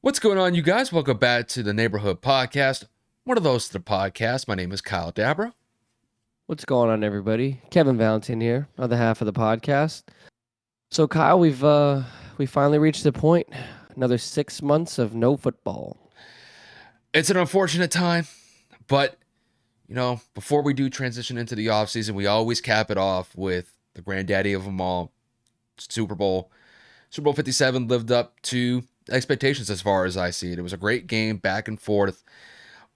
What's going on, you guys? Welcome back to the Neighborhood Podcast. One of those to the podcast. My name is Kyle Dabra. What's going on, everybody? Kevin Valentin here, other half of the podcast. So, Kyle, we finally reached the point. Another 6 months of no football. It's an unfortunate time, but before we do transition into the offseason, we always cap it off with the granddaddy of them all, Super Bowl. Super Bowl 57 lived up to expectations as far as I see it. It was a great game, back and forth.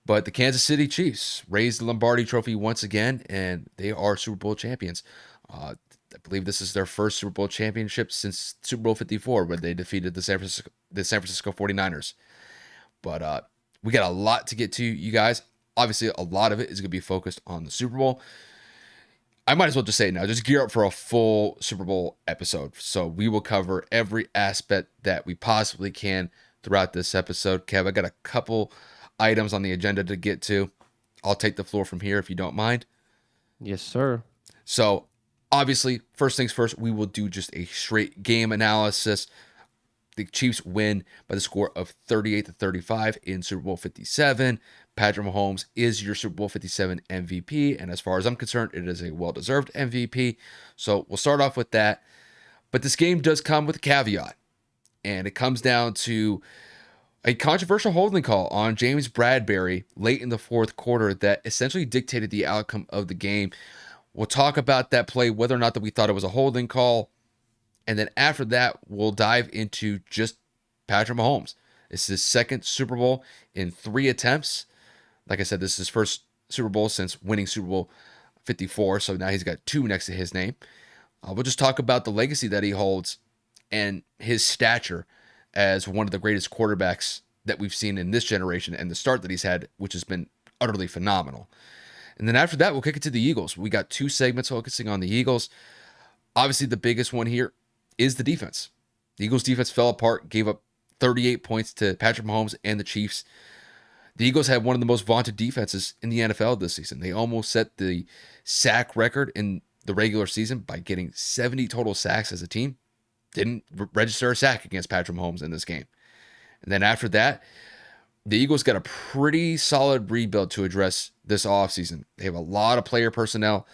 But the Kansas City Chiefs raised the Lombardi Trophy once again, and they are Super Bowl champions. I believe this is their first Super Bowl championship since Super Bowl 54, when they defeated the San Francisco 49ers. But we got a lot to get to, you guys. Obviously, a lot of it is going to be focused on the Super Bowl. I might as well just say it now. Just gear up for a full Super Bowl episode. So we will cover every aspect that we possibly can throughout this episode. Kev, I got a couple items on the agenda to get to. I'll take the floor from here if you don't mind. Yes, sir. So, obviously, first things first, we will do just a straight game analysis. The Chiefs win by the score of 38-35 in Super Bowl 57. Patrick Mahomes is your Super Bowl 57 MVP, and as far as I'm concerned, it is a well-deserved MVP. So, we'll start off with that. But this game does come with a caveat, and it comes down to a controversial holding call on James Bradbury late in the fourth quarter that essentially dictated the outcome of the game. We'll talk about that play, whether or not that we thought it was a holding call. And then after that, we'll dive into just Patrick Mahomes. It's his second Super Bowl in 3 attempts. Like I said, this is his first Super Bowl since winning Super Bowl 54. So now he's got 2 next to his name. We'll just talk about the legacy that he holds and his stature as one of the greatest quarterbacks that we've seen in this generation, and the start that he's had, which has been utterly phenomenal. And then after that, we'll kick it to the Eagles. We got 2 segments focusing on the Eagles. Obviously, the biggest one here is the defense. The Eagles defense fell apart, gave up 38 points to Patrick Mahomes and the Chiefs. The Eagles had one of the most vaunted defenses in the NFL this season. They almost set the sack record in the regular season by getting 70 total sacks as a team. Didn't register a sack against Patrick Mahomes in this game. And then after that, the Eagles got a pretty solid rebuild to address this offseason. They have a lot of player personnel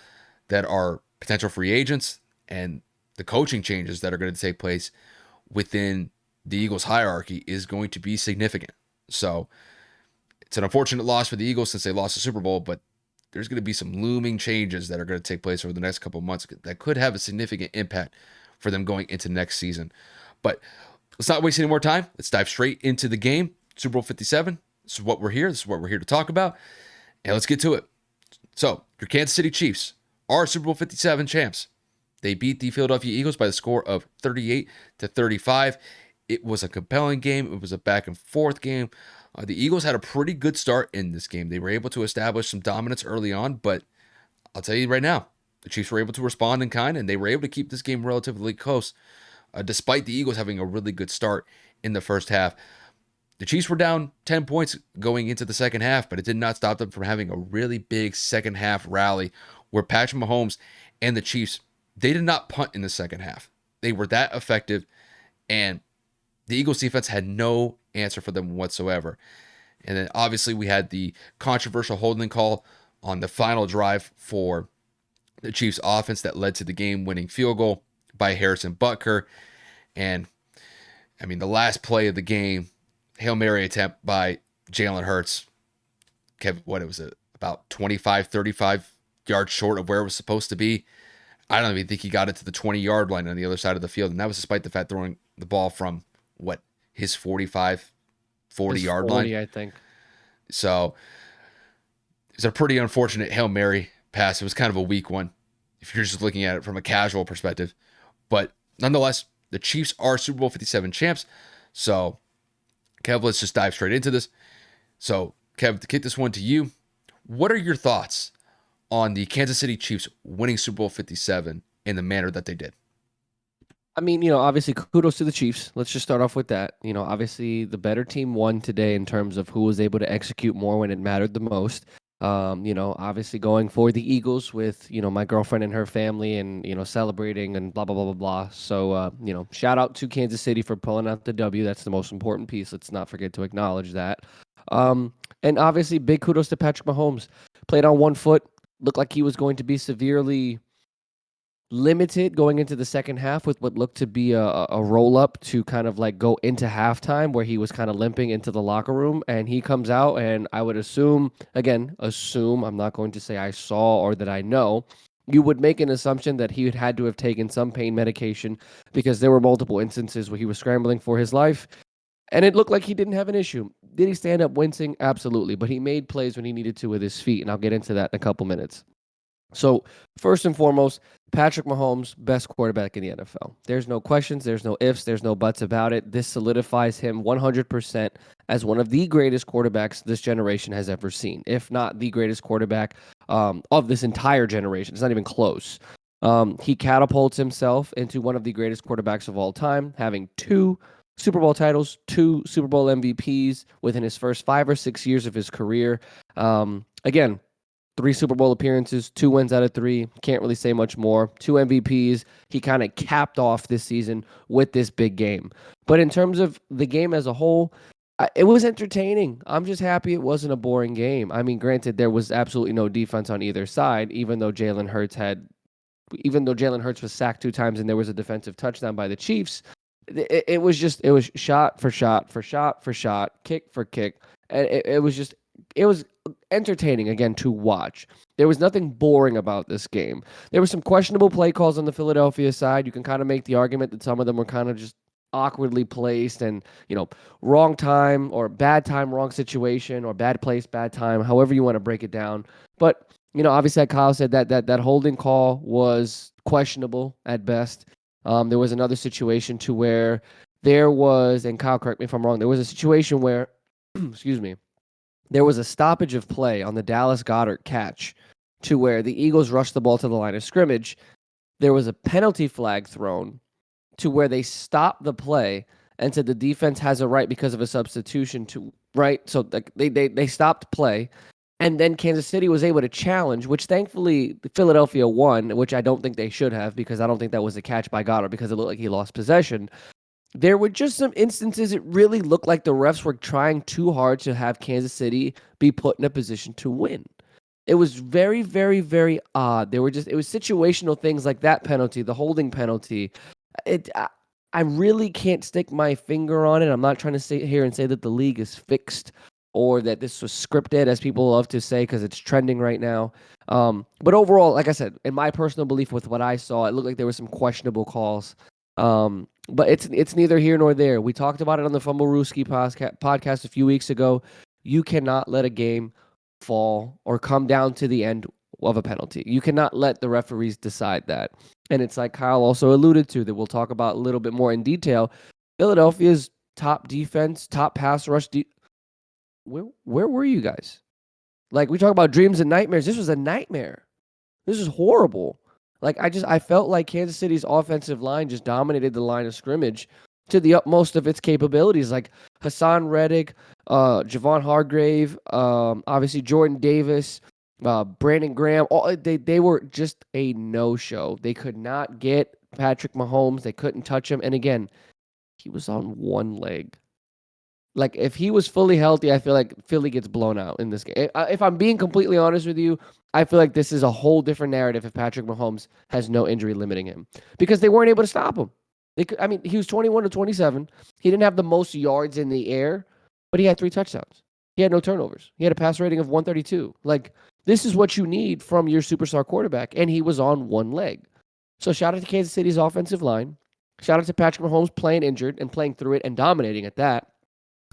that are potential free agents, and the coaching changes that are going to take place within the Eagles hierarchy is going to be significant. So it's an unfortunate loss for the Eagles since they lost the Super Bowl, but there's going to be some looming changes that are going to take place over the next couple of months that could have a significant impact for them going into next season. But let's not waste any more time. Let's dive straight into the game. Super Bowl 57. This is what we're here. This is what we're here to talk about. And let's get to it. So, your Kansas City Chiefs are Super Bowl 57 champs. They beat the Philadelphia Eagles by the score of 38-35. It was a compelling game. It was a back and forth game. The Eagles had a pretty good start in this game. They were able to establish some dominance early on, but I'll tell you right now, the Chiefs were able to respond in kind, and they were able to keep this game relatively close, despite the Eagles having a really good start in the first half. The Chiefs were down 10 points going into the second half, but it did not stop them from having a really big second half rally where Patrick Mahomes and the Chiefs, they did not punt in the second half. They were that effective, and the Eagles defense had no answer for them whatsoever. And then obviously we had the controversial holding call on the final drive for the Chiefs offense that led to the game-winning field goal by Harrison Butker. And, I mean, the last play of the game, Hail Mary attempt by Jalen Hurts. What it was, about 25, 35 yards short of where it was supposed to be. I don't even think he got it to the 20-yard line on the other side of the field. And that was despite the fact throwing the ball from, his 45, 40-yard line? I think. So, it's a pretty unfortunate Hail Mary pass. It was kind of a weak one if you're just looking at it from a casual perspective. But nonetheless, the Chiefs are Super Bowl 57 champs. So, Kev, let's just dive straight into this. So, Kev, to kick this one to you, what are your thoughts on the Kansas City Chiefs winning Super Bowl 57 in the manner that they did? I mean, obviously kudos to the Chiefs. Let's just start off with that. Obviously the better team won today in terms of who was able to execute more when it mattered the most. Obviously going for the Eagles with, my girlfriend and her family and, celebrating and blah, blah, blah, blah, blah. So, shout out to Kansas City for pulling out the W. That's the most important piece. Let's not forget to acknowledge that. Um, and obviously, big kudos to Patrick Mahomes. Played on one foot, looked like he was going to be severely limited going into the second half with what looked to be a roll up to kind of like go into halftime where he was kind of limping into the locker room, and he comes out, and I would assume, I'm not going to say I saw or that I know, you would make an assumption that he had to have taken some pain medication because there were multiple instances where he was scrambling for his life, and it looked like he didn't have an issue. Did he stand up wincing? Absolutely, but he made plays when he needed to with his feet, and I'll get into that in a couple minutes. So, first and foremost, Patrick Mahomes, best quarterback in the NFL. There's no questions, there's no ifs, there's no buts about it. This solidifies him 100% as one of the greatest quarterbacks this generation has ever seen, if not the greatest quarterback of this entire generation. It's not even close. He catapults himself into one of the greatest quarterbacks of all time, having two Super Bowl titles, two Super Bowl MVPs within his first 5 or 6 years of his career. Again, 3 Super Bowl appearances, 2 wins out of 3. Can't really say much more. 2 MVPs. He kind of capped off this season with this big game. But in terms of the game as a whole, it was entertaining. I'm just happy it wasn't a boring game. I mean, granted, there was absolutely no defense on either side, even though Jalen Hurts was sacked 2 times and there was a defensive touchdown by the Chiefs. It was shot for shot for shot for shot, kick for kick. And it was entertaining again to watch. There was nothing boring about this game. There were some questionable play calls on the Philadelphia side. You can kind of make the argument that some of them were kind of just awkwardly placed and, wrong time or bad time, wrong situation, or bad place, bad time, however you want to break it down. But, obviously like Kyle said, that holding call was questionable at best. There was another situation to where there was, and Kyle, correct me if I'm wrong, there was a situation where, excuse me, there was a stoppage of play on the Dallas Goedert catch to where the Eagles rushed the ball to the line of scrimmage. There was a penalty flag thrown to where they stopped the play and said the defense has a right because of a substitution to, right? So they stopped play. And then Kansas City was able to challenge, which thankfully Philadelphia won, which I don't think they should have because I don't think that was a catch by Goddard because it looked like he lost possession. There were just some instances it really looked like the refs were trying too hard to have Kansas City be put in a position to win. It was very, very, very odd. It was situational things like that penalty, the holding penalty. I really can't stick my finger on it. I'm not trying to sit here and say that the league is fixed or that this was scripted, as people love to say, because it's trending right now. But overall, like I said, in my personal belief with what I saw, it looked like there were some questionable calls. But it's neither here nor there. We talked about it on the Fumble Rooski podcast a few weeks ago. You cannot let a game fall or come down to the end of a penalty. You cannot let the referees decide that. And it's like Kyle also alluded to that we'll talk about a little bit more in detail. Philadelphia's top defense, top pass rush. Where were you guys? Like, we talk about dreams and nightmares. This was a nightmare. This is horrible. Like, I felt like Kansas City's offensive line just dominated the line of scrimmage to the utmost of its capabilities. Like Hassan Reddick, Javon Hargrave, obviously Jordan Davis, Brandon Graham. They were just a no-show. They could not get Patrick Mahomes. They couldn't touch him. And again, he was on one leg. Like, if he was fully healthy, I feel like Philly gets blown out in this game. If I'm being completely honest with you, I feel like this is a whole different narrative if Patrick Mahomes has no injury limiting him because they weren't able to stop him. He was 21 to 27. He didn't have the most yards in the air, but he had 3 touchdowns. He had no turnovers. He had a pass rating of 132. Like, this is what you need from your superstar quarterback, and he was on one leg. So shout out to Kansas City's offensive line. Shout out to Patrick Mahomes playing injured and playing through it and dominating at that.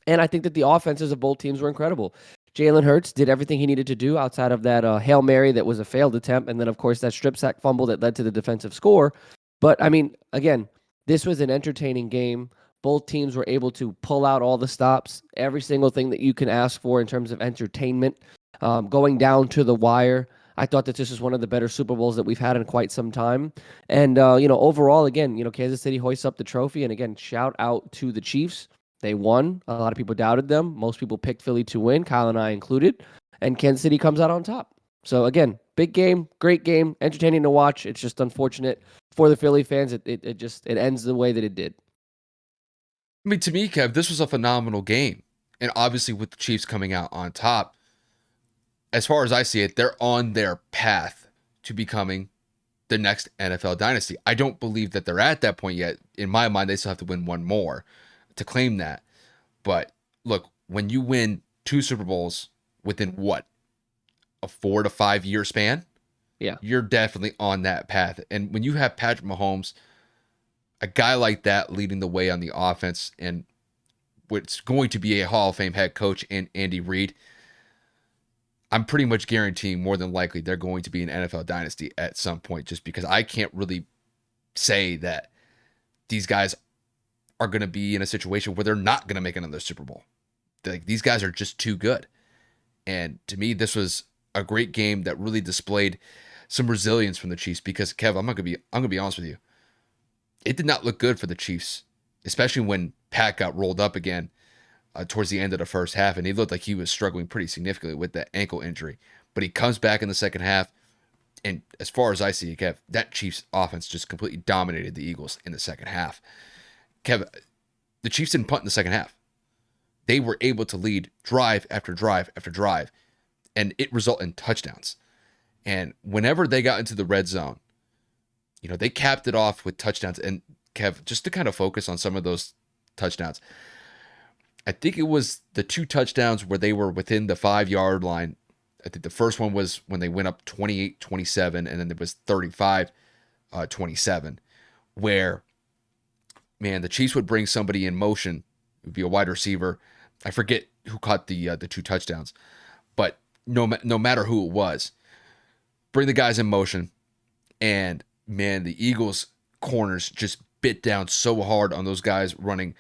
And I think that the offenses of both teams were incredible. Jalen Hurts did everything he needed to do outside of that Hail Mary that was a failed attempt. And then, of course, that strip sack fumble that led to the defensive score. But, I mean, again, this was an entertaining game. Both teams were able to pull out all the stops, every single thing that you can ask for in terms of entertainment, going down to the wire. I thought that this is one of the better Super Bowls that we've had in quite some time. And, overall, again, Kansas City hoists up the trophy. And, again, shout out to the Chiefs. They won. A lot of people doubted them. Most people picked Philly to win, Kyle and I included. and Kansas City comes out on top. So again, big game, great game, entertaining to watch. It's just unfortunate for the Philly fans. It ends the way that it did. I mean, to me, Kev, this was a phenomenal game. And obviously, with the Chiefs coming out on top, as far as I see it, they're on their path to becoming the next NFL dynasty. I don't believe that they're at that point yet. In my mind, they still have to win one more to claim that. But look, when you win two Super Bowls within what, a 4 to 5 year span, Yeah. you're definitely on that path. And when you have Patrick Mahomes, a guy like that leading the way on the offense, and what's going to be a Hall of Fame head coach in Andy Reid, I'm pretty much guaranteeing more than likely they're going to be an NFL dynasty at some point, just because I can't really say that these guys are going to be in a situation where they're not going to make another Super Bowl. Like, these guys are just too good. And to me, this was a great game that really displayed some resilience from the Chiefs, because Kev, I'm gonna be honest with you. It did not look good for the Chiefs, especially when Pat got rolled up again towards the end of the first half, and he looked like he was struggling pretty significantly with that ankle injury. But he comes back in the second half, and as far as I see it, Kev, that Chiefs offense just completely dominated the Eagles in the second half. Kev, the Chiefs didn't punt in the second half. They were able to lead drive after drive after drive, and it resulted in touchdowns. And whenever they got into the red zone, they capped it off with touchdowns. And Kev, just to kind of focus on some of those touchdowns, I think it was the two touchdowns where they were within the 5 yard line. I think the first one was when they went up 28-27, and then there was 35-27, where, man, the Chiefs would bring somebody in motion. It would be a wide receiver. I forget who caught the two touchdowns, but no matter who it was, bring the guys in motion, and man, the Eagles corners just bit down so hard on those guys running,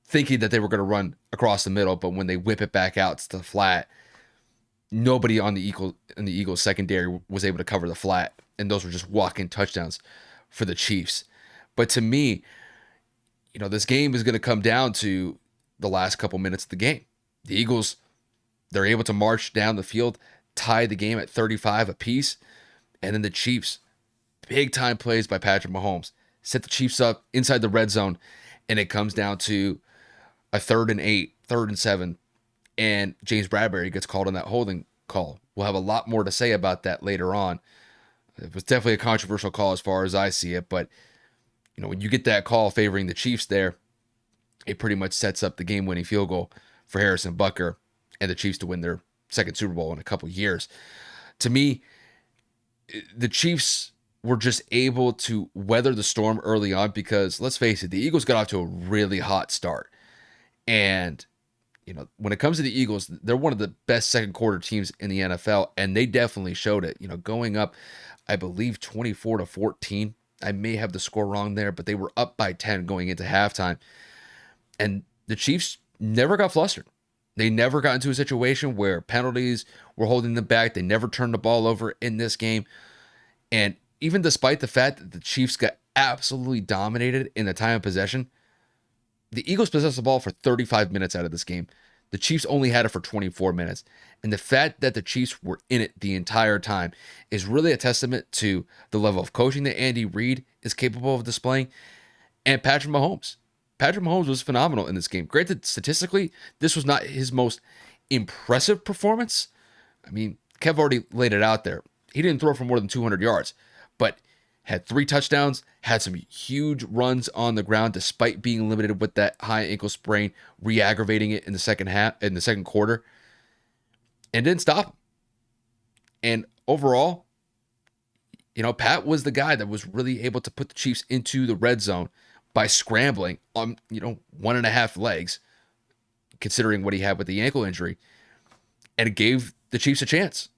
thinking that they were going to run across the middle, but when they whip it back out to the flat, nobody on the Eagles secondary was able to cover the flat, and those were just walk-in touchdowns for the Chiefs. But to me, this game is going to come down to the last couple minutes of the game. The Eagles, they're able to march down the field, tie the game at 35 apiece, and then the Chiefs, big time plays by Patrick Mahomes, set the Chiefs up inside the red zone, and it comes down to a 3rd and 8, 3rd and 7, and James Bradbury gets called on that holding call. We'll have a lot more to say about that later on. It was definitely a controversial call as far as I see it, but when you get that call favoring the Chiefs there, it pretty much sets up the game-winning field goal for Harrison Butker and the Chiefs to win their second Super Bowl in a couple years. To me, the Chiefs were just able to weather the storm early on, because let's face it, the Eagles got off to a really hot start. And, when it comes to the Eagles, they're one of the best second quarter teams in the NFL, and they definitely showed it. Going up, I believe 24-14. I may have the score wrong there, but they were up by 10 going into halftime. And the Chiefs never got flustered. They never got into a situation where penalties were holding them back. They never turned the ball over in this game. And even despite the fact that the Chiefs got absolutely dominated in the time of possession, the Eagles possessed the ball for 35 minutes out of this game. The Chiefs only had it for 24 minutes. And the fact that the Chiefs were in it the entire time is really a testament to the level of coaching that Andy Reid is capable of displaying, and Patrick Mahomes. Patrick Mahomes was phenomenal in this game. Granted, statistically, this was not his most impressive performance. I mean, Kev already laid it out there. He didn't throw for more than 200 yards, but had 3 touchdowns, had some huge runs on the ground despite being limited with that high ankle sprain, re-aggravating it in the second quarter, and didn't stop him. And overall, Pat was the guy that was really able to put the Chiefs into the red zone by scrambling on, 1.5 legs, considering what he had with the ankle injury, and it gave the Chiefs a chance.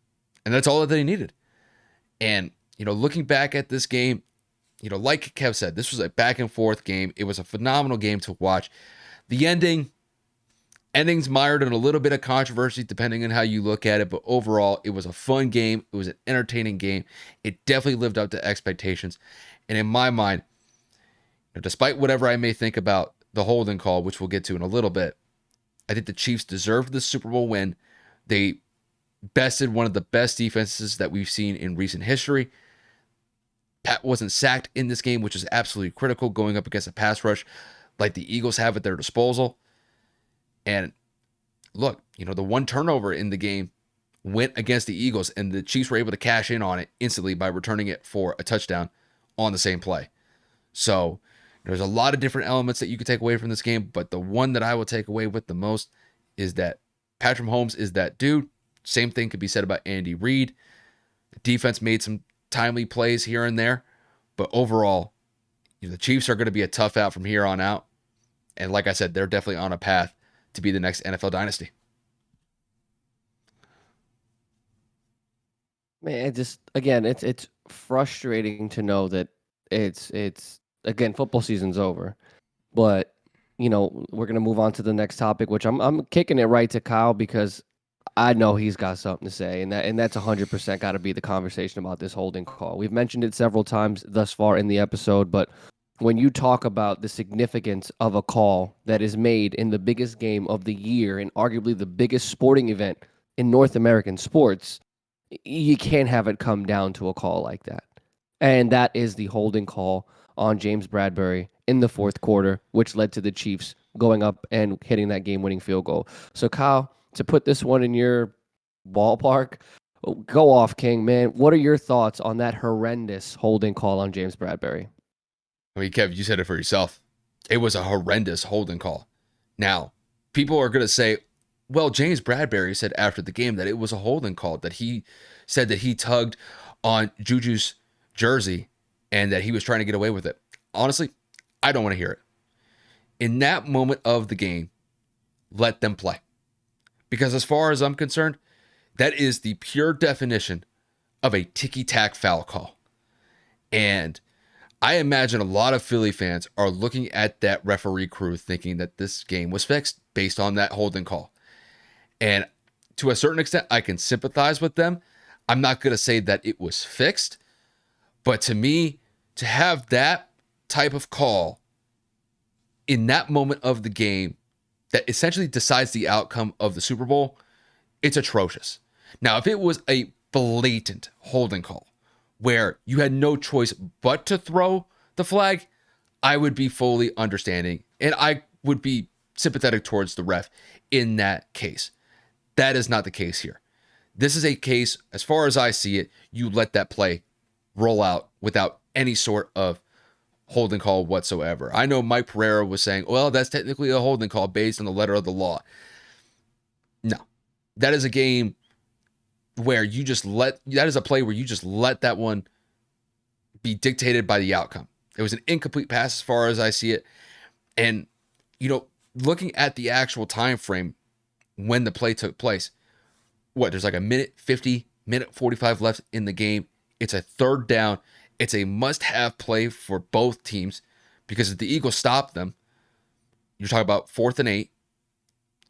And that's all that they needed. And, looking back at this game, like Kev said, this was a back and forth game. It was a phenomenal game to watch. The ending's mired in a little bit of controversy depending on how you look at it, but overall, it was a fun game. It was an entertaining game. It definitely lived up to expectations. And in my mind, despite whatever I may think about the holding call, which we'll get to in a little bit, I think the Chiefs deserved the Super Bowl win. They bested one of the best defenses that we've seen in recent history. Pat wasn't sacked in this game, which is absolutely critical going up against a pass rush like the Eagles have at their disposal. And look, the one turnover in the game went against the Eagles, and the Chiefs were able to cash in on it instantly by returning it for a touchdown on the same play. So there's a lot of different elements that you could take away from this game, but the one that I will take away with the most is that Patrick Mahomes is that dude. Same thing could be said about Andy Reid. The defense made some timely plays here and there, but overall, the Chiefs are going to be a tough out from here on out. And like I said, they're definitely on a path to be the next NFL dynasty. Man, it's frustrating to know that it's again, football season's over, but we're gonna move on to the next topic, which I'm kicking it right to Kyle because I know he's got something to say, and that's 100% got to be the conversation about this holding call. We've mentioned it several times thus far in the episode, but when you talk about the significance of a call that is made in the biggest game of the year and arguably the biggest sporting event in North American sports, you can't have it come down to a call like that. And that is the holding call on James Bradbury in the fourth quarter, which led to the Chiefs going up and hitting that game-winning field goal. So, Kyle, to put this one in your ballpark, go off, King, man. What are your thoughts on that horrendous holding call on James Bradbury? I mean, Kev, you said it for yourself. It was a horrendous holding call. Now, people are going to say, well, James Bradbury said after the game that it was a holding call, that he said that he tugged on Juju's jersey and that he was trying to get away with it. Honestly, I don't want to hear it. In that moment of the game, let them play. Because as far as I'm concerned, that is the pure definition of a ticky-tack foul call. And I imagine a lot of Philly fans are looking at that referee crew thinking that this game was fixed based on that holding call. And to a certain extent, I can sympathize with them. I'm not going to say that it was fixed, but to me, to have that type of call in that moment of the game that essentially decides the outcome of the Super Bowl, it's atrocious. Now, if it was a blatant holding call where you had no choice but to throw the flag, I would be fully understanding and I would be sympathetic towards the ref in that case. That is not the case here. This is a case, as far as I see it, you let that play roll out without any sort of holding call whatsoever. I know Mike Pereira was saying, well, that's technically a holding call based on the letter of the law. No, that is a game where that is a play where you just let that one be dictated by the outcome. It was an incomplete pass as far as I see it. And, looking at the actual time frame when the play took place, there's like a minute 50, minute 45 left in the game. It's a third down. It's a must-have play for both teams because if the Eagles stop them, you're talking about 4th and 8.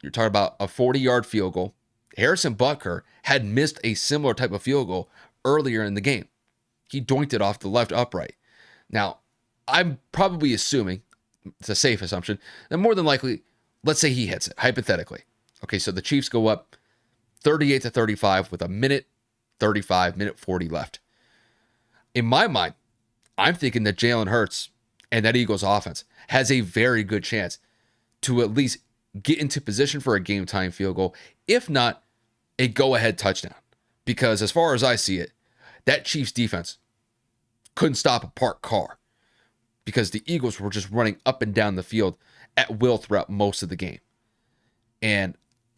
You're talking about a 40-yard field goal. Harrison Butker had missed a similar type of field goal earlier in the game. He doinked it off the left upright. Now, I'm probably assuming, it's a safe assumption, that more than likely, let's say he hits it, hypothetically. Okay, so the Chiefs go up 38-35 with a minute 35, minute 40 left. In my mind, I'm thinking that Jalen Hurts and that Eagles offense has a very good chance to at least get into position for a game-time field goal, if not a go-ahead touchdown. Because as far as I see it, that Chiefs defense couldn't stop a parked car because the Eagles were just running up and down the field at will throughout most of the game. And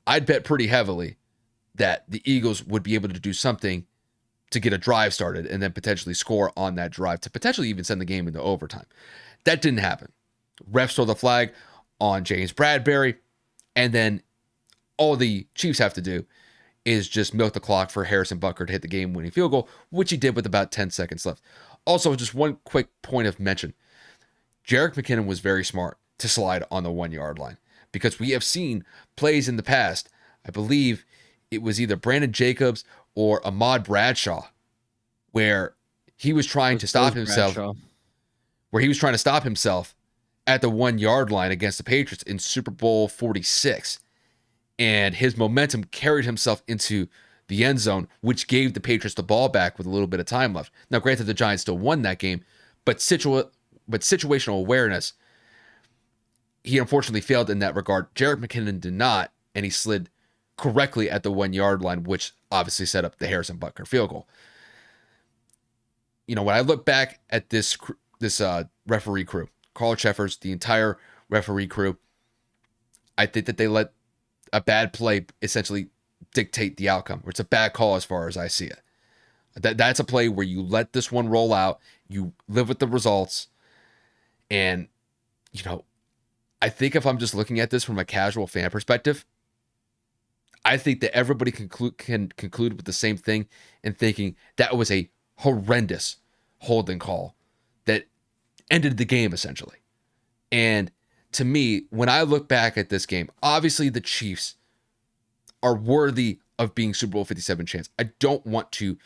I'd bet pretty heavily that the Eagles would be able to do something to get a drive started and then potentially score on that drive to potentially even send the game into overtime. That didn't happen. Refs throw the flag on James Bradbury, and then all the Chiefs have to do is just milk the clock for Harrison Butker to hit the game-winning field goal, which he did with about 10 seconds left. Also, just one quick point of mention. Jerick McKinnon was very smart to slide on the 1-yard line because we have seen plays in the past. I believe it was either Brandon Jacobs or Ahmad Bradshaw where he was trying to stop himself. Where he was trying to stop himself at the 1-yard line against the Patriots in Super Bowl 46. And his momentum carried himself into the end zone, which gave the Patriots the ball back with a little bit of time left. Now, granted, the Giants still won that game, but situational awareness, he unfortunately failed in that regard. Jerick McKinnon did not, and he slid correctly at the 1 yard line, which obviously set up the Harrison Butker field goal. When I look back at this referee crew, Carl Cheffers, the entire referee crew, I think that they let a bad play essentially dictate the outcome, or it's a bad call as far as I see it. That's a play where you let this one roll out, you live with the results, and I think if I'm just looking at this from a casual fan perspective, I think that everybody can conclude with the same thing and thinking that was a horrendous holding call that ended the game essentially. And to me, when I look back at this game, obviously the Chiefs are worthy of being Super Bowl 57 champs. I don't want to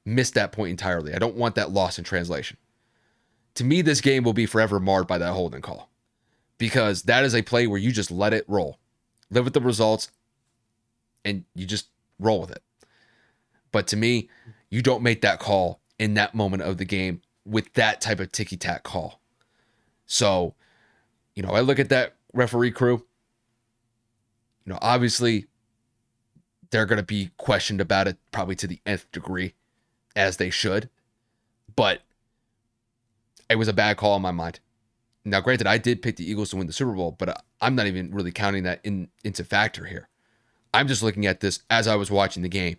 miss that point entirely. I don't want that lost in translation. To me, this game will be forever marred by that holding call, because that is a play where you just let it roll, live with the results, and you just roll with it. But to me, you don't make that call in that moment of the game with that type of ticky-tack call. So, I look at that referee crew. Obviously, they're going to be questioned about it probably to the nth degree, as they should. But it was a bad call in my mind. Now, granted, I did pick the Eagles to win the Super Bowl, but I'm not even really counting that into factor here. I'm just looking at this as I was watching the game.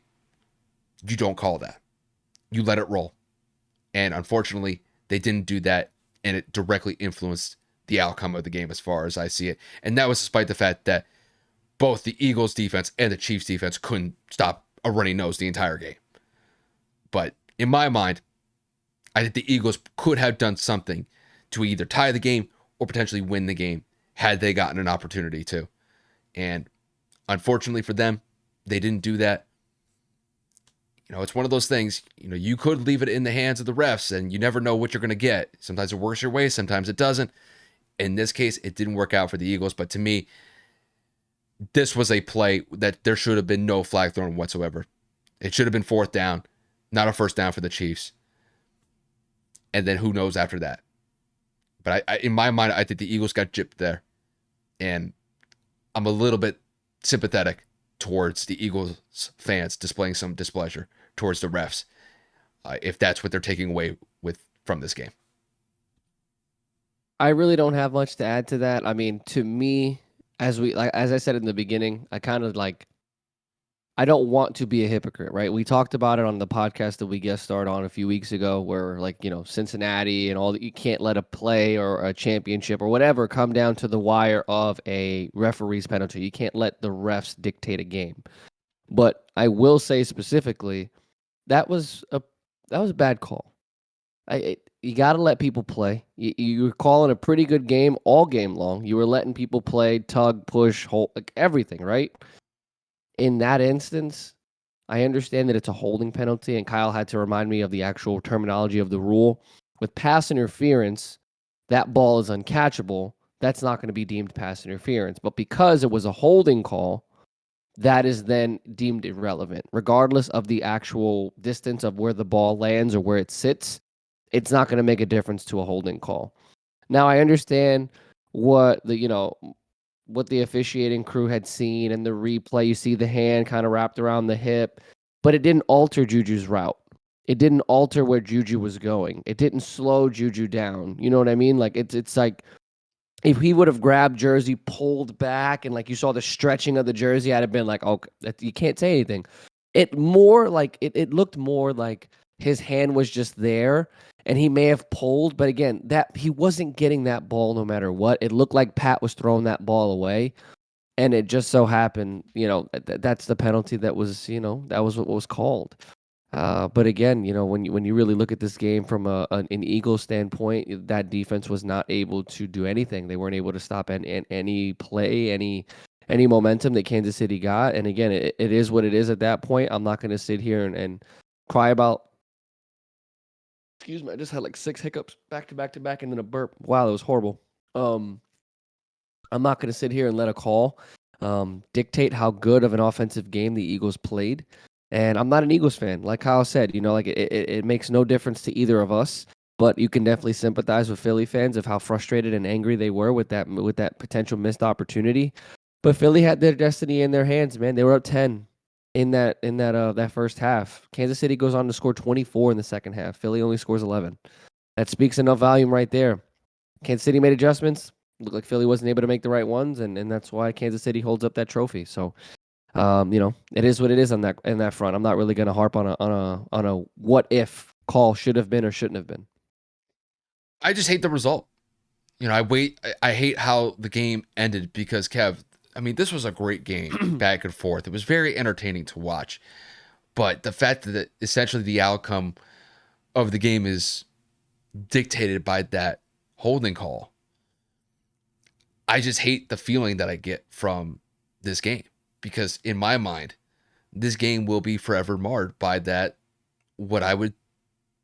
You don't call that. You let it roll. And unfortunately, they didn't do that, and it directly influenced the outcome of the game as far as I see it. And that was despite the fact that both the Eagles defense and the Chiefs defense couldn't stop a runny nose the entire game. But in my mind, I think the Eagles could have done something to either tie the game or potentially win the game had they gotten an opportunity to. And unfortunately for them, they didn't do that. It's one of those things, you could leave it in the hands of the refs and you never know what you're going to get. Sometimes it works your way, sometimes it doesn't. In this case, it didn't work out for the Eagles, but to me, this was a play that there should have been no flag thrown whatsoever. It should have been 4th down, not a 1st down for the Chiefs. And then who knows after that. But I in my mind, I think the Eagles got gypped there. And I'm a little bit sympathetic towards the Eagles fans displaying some displeasure towards the refs, if that's what they're taking away from this game. I really don't have much to add to that. I mean, to me, as I said in the beginning, I kind of I don't want to be a hypocrite, right? We talked about it on the podcast that we guest starred on a few weeks ago, where Cincinnati and all that, you can't let a play or a championship or whatever come down to the wire of a referee's penalty. You can't let the refs dictate a game. But I will say specifically, that was a bad call. You got to let people play. You were calling a pretty good game all game long. You were letting people play, tug, push, hold, everything, right? In that instance, I understand that it's a holding penalty, and Kyle had to remind me of the actual terminology of the rule. With pass interference, that ball is uncatchable. That's not going to be deemed pass interference. But because it was a holding call, that is then deemed irrelevant. Regardless of the actual distance of where the ball lands or where it sits, it's not going to make a difference to a holding call. Now, I understand what the officiating crew had seen and the replay. You see the hand kind of wrapped around the hip, but it didn't alter Juju's route. It didn't alter where Juju was going. It didn't slow Juju down. You know what I mean? Like it's like if he would have grabbed jersey, pulled back, and you saw the stretching of the jersey, I'd have been like, "Oh, you can't say anything." It looked more like his hand was just there, and he may have pulled, but again, that he wasn't getting that ball no matter what. It looked like Pat was throwing that ball away, and it just so happened, that's the penalty that was, that was what was called. But again, when you really look at this game from an Eagles standpoint, that defense was not able to do anything. They weren't able to stop any play, any momentum that Kansas City got. And again, it is what it is at that point. I'm not going to sit here and cry about. Excuse me, I just had 6 hiccups back to back to back, and then a burp. Wow, that was horrible. I'm not going to sit here and let a call dictate how good of an offensive game the Eagles played. And I'm not an Eagles fan. Like Kyle said, like it makes no difference to either of us. But you can definitely sympathize with Philly fans of how frustrated and angry they were with that potential missed opportunity. But Philly had their destiny in their hands, man. They were up 10 that first half. Kansas City goes on to score 24 in the second half. Philly only scores 11. That speaks enough volume right there. Kansas City made adjustments. Looked like Philly wasn't able to make the right ones, and that's why Kansas City holds up that trophy. So it is what it is on that front. I'm not really going to harp on a what if call should have been or shouldn't have been. I just hate the result. I hate how the game ended because Kev, I mean, this was a great game back and forth. It was very entertaining to watch. But the fact that essentially the outcome of the game is dictated by that holding call, I just hate the feeling that I get from this game because in my mind, this game will be forever marred by that, what I would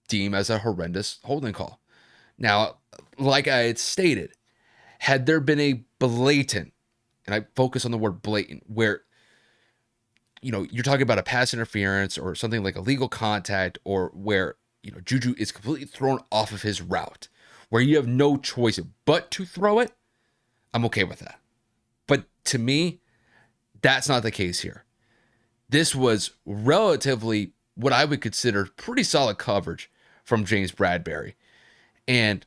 deem as a horrendous holding call. Now, like I had stated, had there been a blatant, and I focus on the word blatant, where you're talking about a pass interference or something like illegal contact, or where Juju is completely thrown off of his route, where you have no choice but to throw it, I'm okay with that. But to me, that's not the case here. This was relatively what I would consider pretty solid coverage from James Bradberry. And,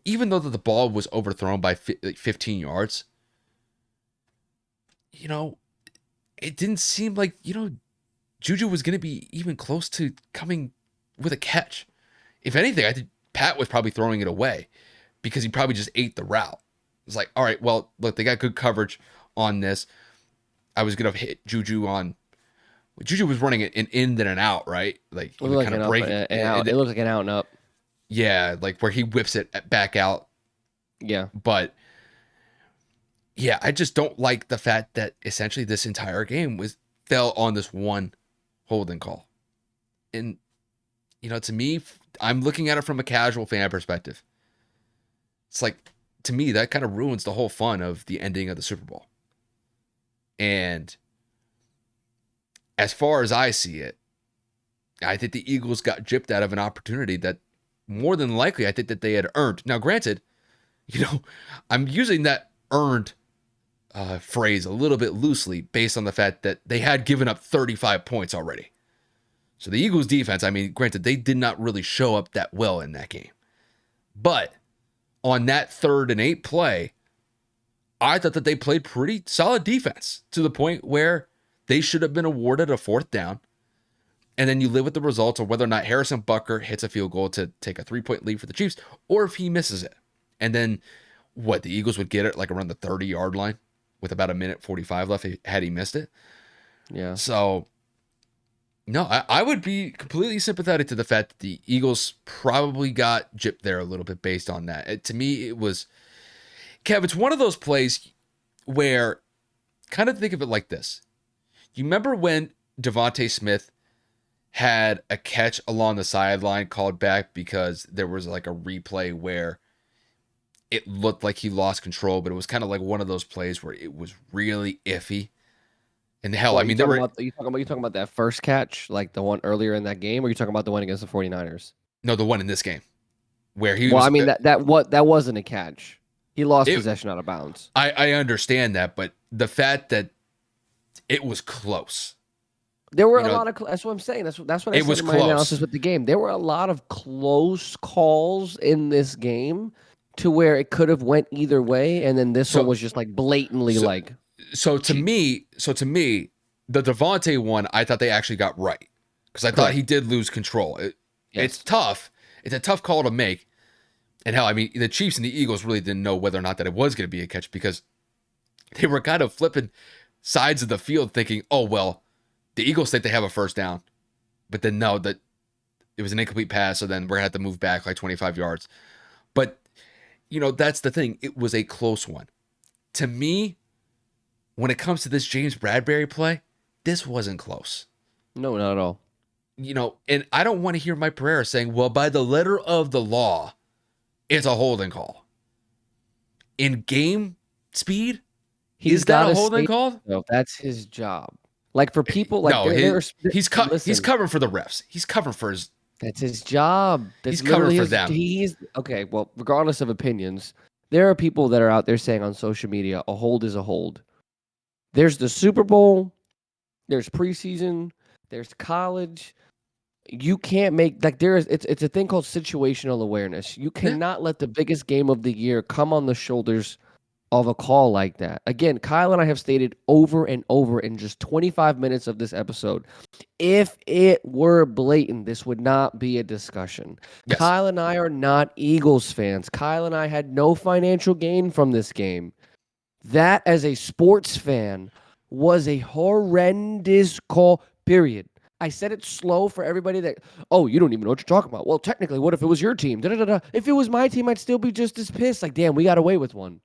even though the ball was overthrown by 15 yards, it didn't seem like, Juju was going to be even close to coming with a catch. If anything, I think Pat was probably throwing it away because he probably just ate the route. It's like, all right, well, look, they got good coverage on this. I was going to hit Juju on. Juju was running an in then an out, right? Like It he looked would like kind of an up break and it. out. It looked like an out and up. Yeah, like where he whips it back out. Yeah. But yeah, I just don't like the fact that essentially this entire game fell on this one holding call. And to me, I'm looking at it from a casual fan perspective. It's like, to me, that kind of ruins the whole fun of the ending of the Super Bowl. And as far as I see it, I think the Eagles got gypped out of an opportunity that more than likely I think that they had earned. Now, granted, I'm using that earned phrase a little bit loosely based on the fact that they had given up 35 points already. So the Eagles defense, I mean, granted, they did not really show up that well in that game. But on that 3rd and 8 play, I thought that they played pretty solid defense to the point where they should have been awarded a 4th down. And then you live with the results of whether or not Harrison Butker hits a field goal to take a 3-point lead for the Chiefs, or if he misses it. And then the Eagles would get it like around the 30-yard line with about a minute 45 left had he missed it. Yeah. So, no, I would be completely sympathetic to the fact that the Eagles probably got gypped there a little bit based on that. To me, it was, Kev, it's one of those plays where, kind of think of it like this. You remember when Devontae Smith had a catch along the sideline called back because there was like a replay where it looked like he lost control, but it was kind of like one of those plays where it was really iffy. And hell, I What mean, there were you talking about that first catch, like the one earlier in that game, or you talking about the one against the 49ers? no, the one in this game where he Well, I was. mean that wasn't a catch. He lost It, possession out of bounds. I understand that, but the fact that it was close, There were you a know, lot of. That's what I'm saying. That's what I it said was in my analysis close. with the game. There were a lot of close calls in this game, to where it could have went either way, and then this one So, was just like blatantly so, like so to cheap. me, the Devontae one, I thought they actually got right because I thought he Correct. did lose control. It's Yes. tough. It's a tough call to make. And hell, I mean, the Chiefs and the Eagles really didn't know whether or not that it was going to be a catch because they were kind of flipping sides of the field thinking, oh, well, the Eagles think they have a 1st down. But then no, that it was an incomplete pass. So then we're going to have to move back like 25 yards. But, that's the thing. It was a close one. To me, when it comes to this James Bradberry play, this wasn't close. No, not at all. And I don't want to hear Mike Pereira saying, well, by the letter of the law, it's a holding call. In game speed, He's is that got a to holding say call? so. That's his job. Like for people, like No, he's listen, covering for the refs. He's covering for his. that's his job. He's That's covering literally for his. them. He's okay. Well, regardless of opinions, there are people that are out there saying on social media, a hold is a hold. There's the Super Bowl. There's preseason. There's college. You can't make like there is. It's a thing called situational awareness. You Yeah. cannot let the biggest game of the year come on the shoulders of a call like that. Again, Kyle and I have stated over and over in just 25 minutes of this episode, if it were blatant, this would not be a discussion. Yes. Kyle and I are not Eagles fans. Kyle and I had no financial gain from this game. That, as a sports fan, was a horrendous call, period. I said it slow for everybody that, oh, you don't even know what you're talking about. Well, technically, what if it was your team? Da-da-da-da. If it was my team, I'd still be just as pissed. Like, damn, we got away with one.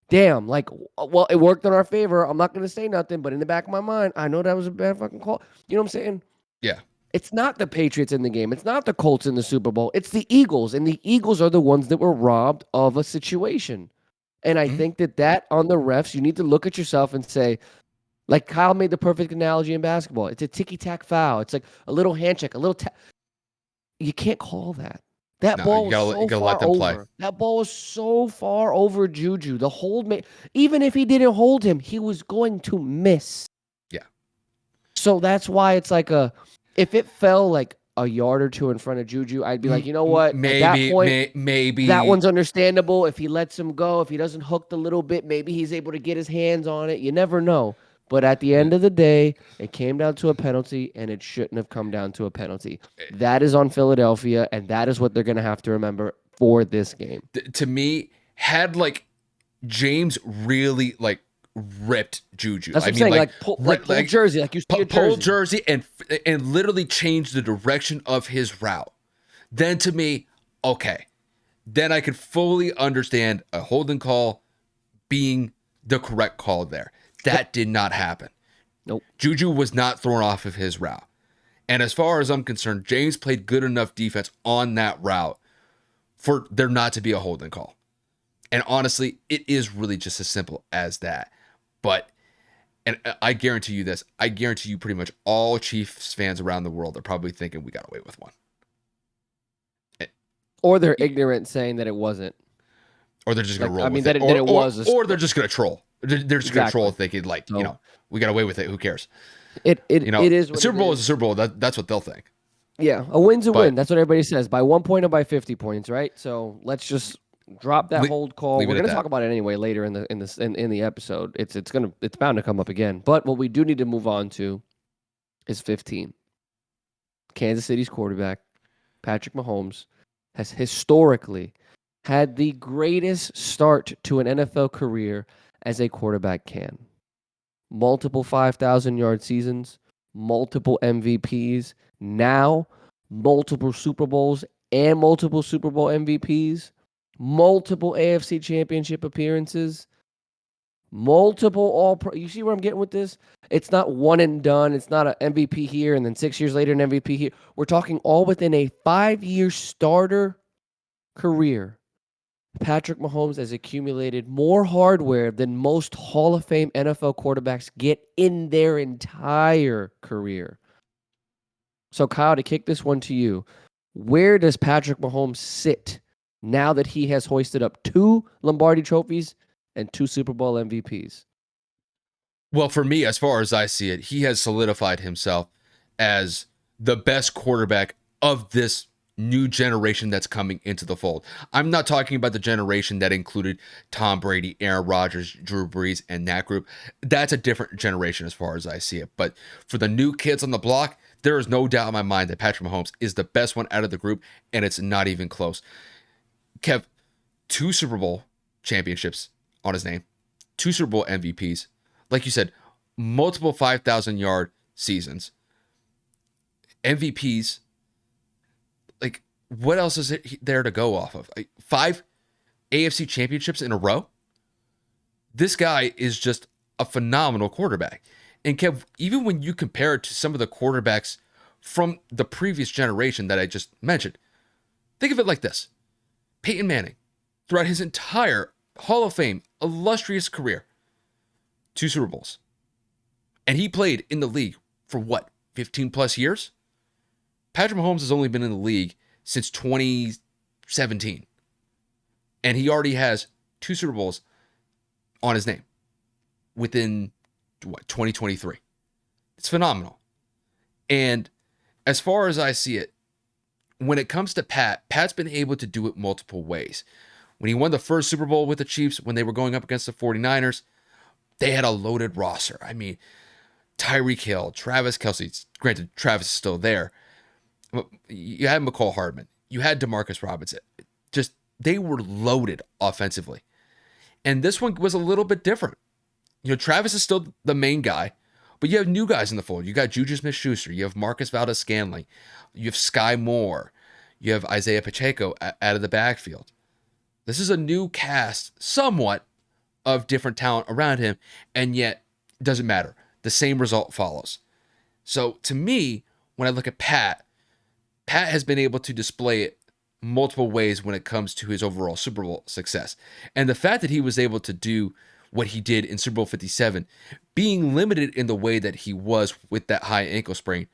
Damn, like, well, it worked in our favor. I'm not going to say nothing, but in the back of my mind, I know that was a bad fucking call. You know what I'm saying? Yeah. It's not the Patriots in the game. It's not the Colts in the Super Bowl. It's the Eagles, and the Eagles are the ones that were robbed of a situation. And I Mhm. think that on the refs, you need to look at yourself and say, like Kyle made the perfect analogy in basketball. It's a ticky-tack foul. It's like a little handshake, a little you can't call that. That No, ball was you so gotta let far them play. over. That ball was so far over Juju. The hold made, even if he didn't hold him, he was going to miss. Yeah. So that's why it's like if it fell like a yard or two in front of Juju, I'd be like, you know what? At that point, that Maybe. one's understandable. If he lets him go, if he doesn't hook the little bit, maybe he's able to get his hands on it. You never know. But at the end of the day, it came down to a penalty, and it shouldn't have come down to a penalty. That is on Philadelphia, and that is what they're going to have to remember for this game. To me, had like James really like ripped Juju. That's what I I'm mean, saying. like Pull jersey, like you see a pull jersey. jersey and literally change the direction of his route. Then to me, okay, then I could fully understand a holding call being the correct call there. That did not happen. Nope. Juju was not thrown off of his route. And as far as I'm concerned, James played good enough defense on that route for there not to be a holding call. And honestly, it is really just as simple as that. But, and I guarantee you this, I guarantee you pretty much all Chiefs fans around the world are probably thinking we got away with one. Or they're ignorant saying that it wasn't. Or they're just going to Like, roll I mean, with that it. it was a Or they're just going to troll. They're just going to troll Exactly. thinking like, So we got away with it. Who cares? it is A what Super it Bowl is. is a Super Bowl. That's what they'll think. Yeah, a win's a win. But That's what everybody says. By 1 point or by 50 points, right? So let's just drop that hold call. leave We're it at gonna that. talk about it anyway later in the episode. It's bound to come up again. But what we do need to move on to is 15. Kansas City's quarterback, Patrick Mahomes, has historically had the greatest start to an NFL career as a quarterback can. Multiple 5,000-yard seasons, multiple MVPs, now multiple Super Bowls and multiple Super Bowl MVPs, multiple AFC Championship appearances, multiple all pro. You see where I'm getting with this? It's not one and done. It's not an MVP here and then 6 years later an MVP here. We're talking all within a 5-year starter career. Patrick Mahomes has accumulated more hardware than most Hall of Fame NFL quarterbacks get in their entire career. So, Kyle, to kick this one to you, where does Patrick Mahomes sit now that he has hoisted up 2 Lombardi trophies and 2 Super Bowl MVPs? Well, for me, as far as I see it, he has solidified himself as the best quarterback of this new generation that's coming into the fold. I'm not talking about the generation that included Tom Brady, Aaron Rodgers, Drew Brees, and that group. That's a different generation as far as I see it. But for the new kids on the block, there is no doubt in my mind that Patrick Mahomes is the best one out of the group, and it's not even close. Kev, 2 Super Bowl championships on his name, 2 Super Bowl MVPs. Like you said, multiple 5,000-yard seasons, MVPs. Like, what else is there to go off of? 5 AFC championships in a row? This guy is just a phenomenal quarterback. And Kev, even when you compare it to some of the quarterbacks from the previous generation that I just mentioned, think of it like this. Peyton Manning, throughout his entire Hall of Fame, illustrious career, 2 Super Bowls. And he played in the league for what, 15 plus years? Patrick Mahomes has only been in the league since 2017. And he already has 2 Super Bowls on his name within what, 2023. It's phenomenal. And as far as I see it, when it comes to Pat's been able to do it multiple ways. When he won the first Super Bowl with the Chiefs, when they were going up against the 49ers, they had a loaded roster. I mean, Tyreek Hill, Travis Kelce. Granted, Travis is still there. You had McCall Hardman. You had Demarcus Robinson. Just, they were loaded offensively. And this one was a little bit different. Travis is still the main guy, but you have new guys in the fold. You got Juju Smith-Schuster. You have Marcus Valdes-Scantling. You have Sky Moore. You have Isaiah Pacheco out of the backfield. This is a new cast, somewhat, of different talent around him, and yet it doesn't matter. The same result follows. So to me, when I look at Pat has been able to display it multiple ways when it comes to his overall Super Bowl success. And the fact that he was able to do what he did in Super Bowl 57, being limited in the way that he was with that high ankle sprain,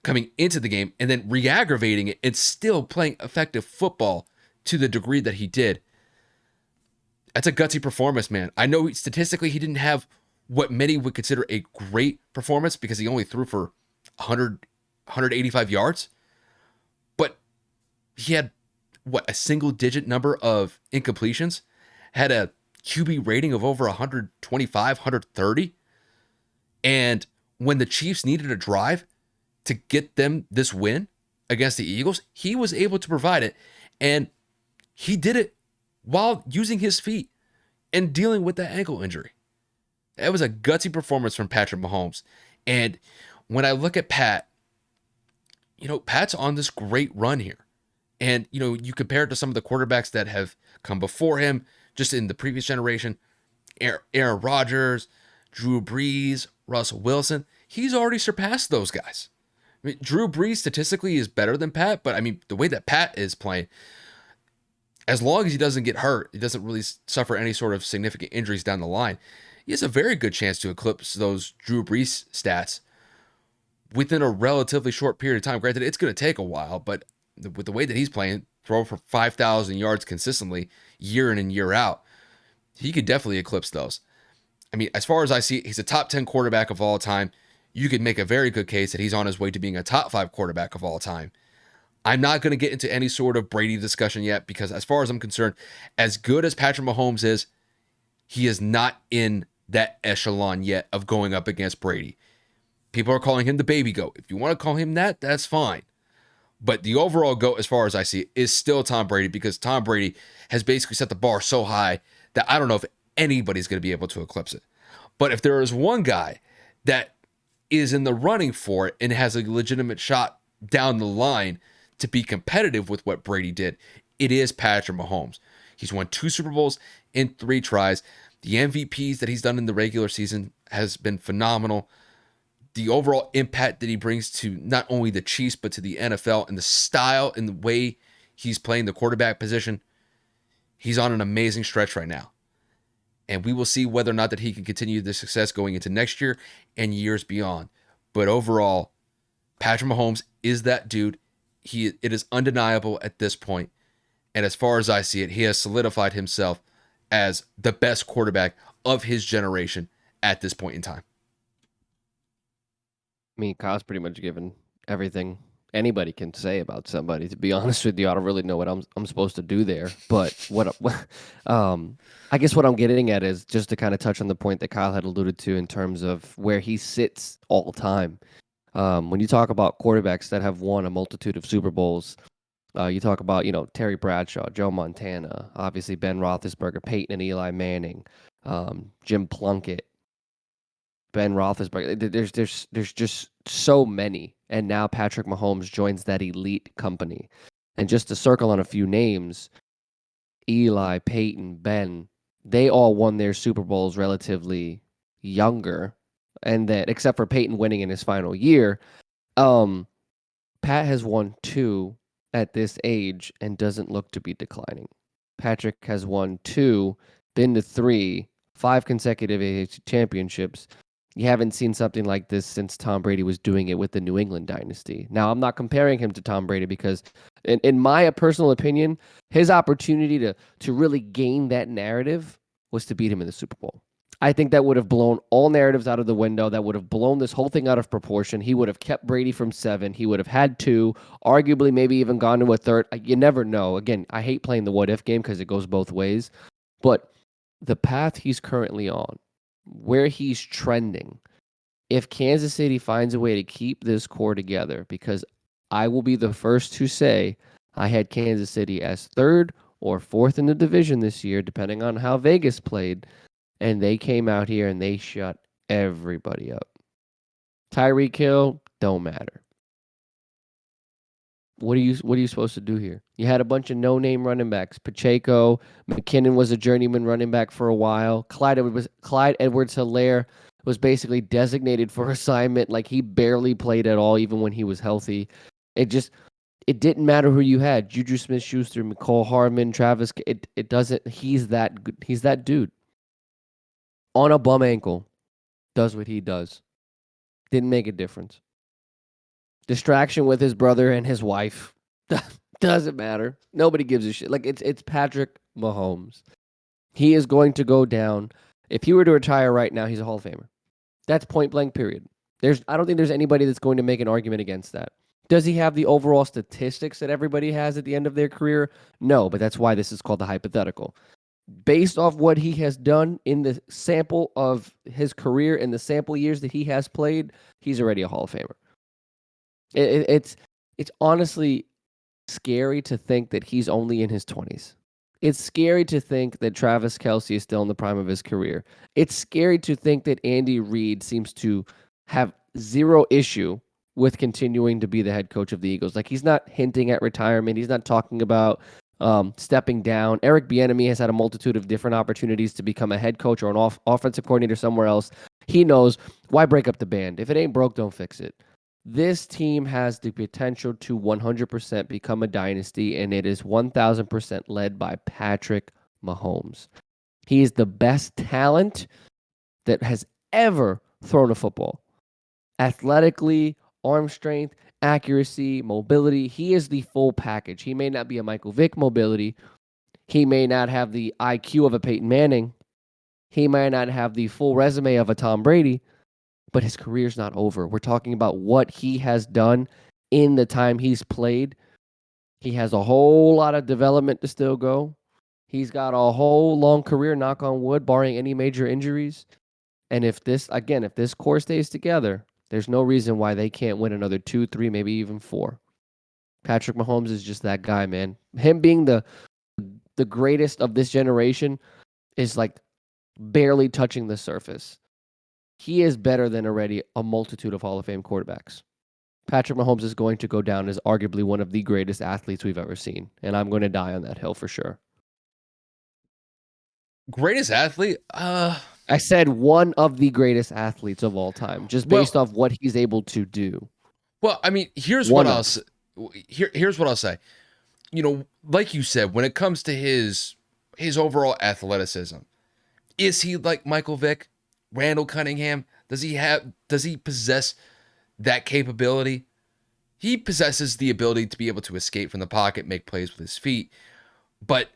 coming into the game and then re-aggravating it and still playing effective football to the degree that he did. That's a gutsy performance, man. I know statistically he didn't have what many would consider a great performance because he only threw for 185 yards. But he had, a single-digit number of incompletions, had a QB rating of over 125, 130. And when the Chiefs needed a drive to get them this win against the Eagles, he was able to provide it. And he did it while using his feet and dealing with that ankle injury. It was a gutsy performance from Patrick Mahomes. And when I look at Pat, Pat's on this great run here. And, you compare it to some of the quarterbacks that have come before him just in the previous generation, Aaron Rodgers, Drew Brees, Russell Wilson. He's already surpassed those guys. I mean, Drew Brees statistically is better than Pat, but I mean, the way that Pat is playing, as long as he doesn't get hurt, he doesn't really suffer any sort of significant injuries down the line, he has a very good chance to eclipse those Drew Brees stats within a relatively short period of time. Granted, it's going to take a while, but with the way that he's playing, throw for 5,000 yards consistently year in and year out, he could definitely eclipse those. I mean, as far as I see, he's a top 10 quarterback of all time. You could make a very good case that he's on his way to being a top 5 quarterback of all time. I'm not going to get into any sort of Brady discussion yet because as far as I'm concerned, as good as Patrick Mahomes is, he is not in that echelon yet of going up against Brady. People are calling him the baby goat. If you want to call him that, that's fine. But the overall GOAT, as far as I see it, is still Tom Brady because Tom Brady has basically set the bar so high that I don't know if anybody's going to be able to eclipse it. But if there is one guy that is in the running for it and has a legitimate shot down the line to be competitive with what Brady did, it is Patrick Mahomes. He's won 2 Super Bowls in 3 tries. The MVPs that he's done in the regular season has been phenomenal. The overall impact that he brings to not only the Chiefs, but to the NFL and the style and the way he's playing the quarterback position, he's on an amazing stretch right now. And we will see whether or not that he can continue the success going into next year and years beyond. But overall, Patrick Mahomes is that dude. It is undeniable at this point. And as far as I see it, he has solidified himself as the best quarterback of his generation at this point in time. I mean, Kyle's pretty much given everything anybody can say about somebody. To be honest with you, I don't really know what I'm supposed to do there. But I guess what I'm getting at is just to kind of touch on the point that Kyle had alluded to in terms of where he sits all time. When you talk about quarterbacks that have won a multitude of Super Bowls, you talk about Terry Bradshaw, Joe Montana, obviously Ben Roethlisberger, Peyton and Eli Manning, Jim Plunkett, Ben Roethlisberger. There's just so many, and now Patrick Mahomes joins that elite company. And just to circle on a few names, Eli, Peyton, Ben, they all won their Super Bowls relatively younger, and that except for Peyton winning in his final year, Pat has won 2 at this age and doesn't look to be declining. Patrick has won 2, been to 3, 5 consecutive AFC championships, You haven't seen something like this since Tom Brady was doing it with the New England dynasty. Now, I'm not comparing him to Tom Brady because, in my personal opinion, his opportunity to really gain that narrative was to beat him in the Super Bowl. I think that would have blown all narratives out of the window. That would have blown this whole thing out of proportion. He would have kept Brady from 7. He would have had 2, arguably maybe even gone to a third. You never know. Again, I hate playing the what if game because it goes both ways. But the path he's currently on, where he's trending, if Kansas City finds a way to keep this core together, because I will be the first to say I had Kansas City as 3rd or 4th in the division this year, depending on how Vegas played, and they came out here and they shut everybody up. Tyreek Hill, don't matter. What are you supposed to do here? You had a bunch of no-name running backs. Pacheco, McKinnon was a journeyman running back for a while. Clyde Edwards-Helaire was basically designated for assignment. Like, he barely played at all, even when he was healthy. It didn't matter who you had. Juju Smith-Schuster, McCall Hardman, Travis. It doesn't. He's that dude on a bum ankle. Does what he does. Didn't make a difference. Distraction with his brother and his wife. Doesn't matter. Nobody gives a shit. Like, it's Patrick Mahomes. He is going to go down. If he were to retire right now, he's a Hall of Famer. That's point blank, period. I don't think there's anybody that's going to make an argument against that. Does he have the overall statistics that everybody has at the end of their career? No, but that's why this is called the hypothetical. Based off what he has done in the sample of his career and the sample years that he has played, he's already a Hall of Famer. It's honestly scary to think that he's only in his 20s. It's scary to think that Travis Kelce is still in the prime of his career. It's scary to think that Andy Reid seems to have zero issue with continuing to be the head coach of the Eagles. Like, he's not hinting at retirement. He's not talking about stepping down. Eric Bieniemy has had a multitude of different opportunities to become a head coach or an offensive coordinator somewhere else. He knows, why break up the band? If it ain't broke, don't fix it. This team has the potential to 100% become a dynasty, and it is 1,000% led by Patrick Mahomes. He is the best talent that has ever thrown a football. Athletically, arm strength, accuracy, mobility. He is the full package. He may not be a Michael Vick mobility. He may not have the IQ of a Peyton Manning. He may not have the full resume of a Tom Brady, but his career's not over. We're talking about what he has done in the time he's played. He has a whole lot of development to still go. He's got a whole long career, knock on wood, barring any major injuries. And if this core stays together, there's no reason why they can't win another 2, 3, maybe even 4. Patrick Mahomes is just that guy, man. Him being the greatest of this generation is like barely touching the surface. He is better than already a multitude of Hall of Fame quarterbacks. Patrick Mahomes is going to go down as arguably one of the greatest athletes we've ever seen, and I'm going to die on that hill for sure. Greatest athlete? I said one of the greatest athletes of all time, just based off what he's able to do. Well, I mean, here's what I'll say. You know, like you said, when it comes to his overall athleticism, is he like Michael Vick, Randall Cunningham? Does he possess that capability? He possesses the ability to be able to escape from the pocket, make plays with his feet, but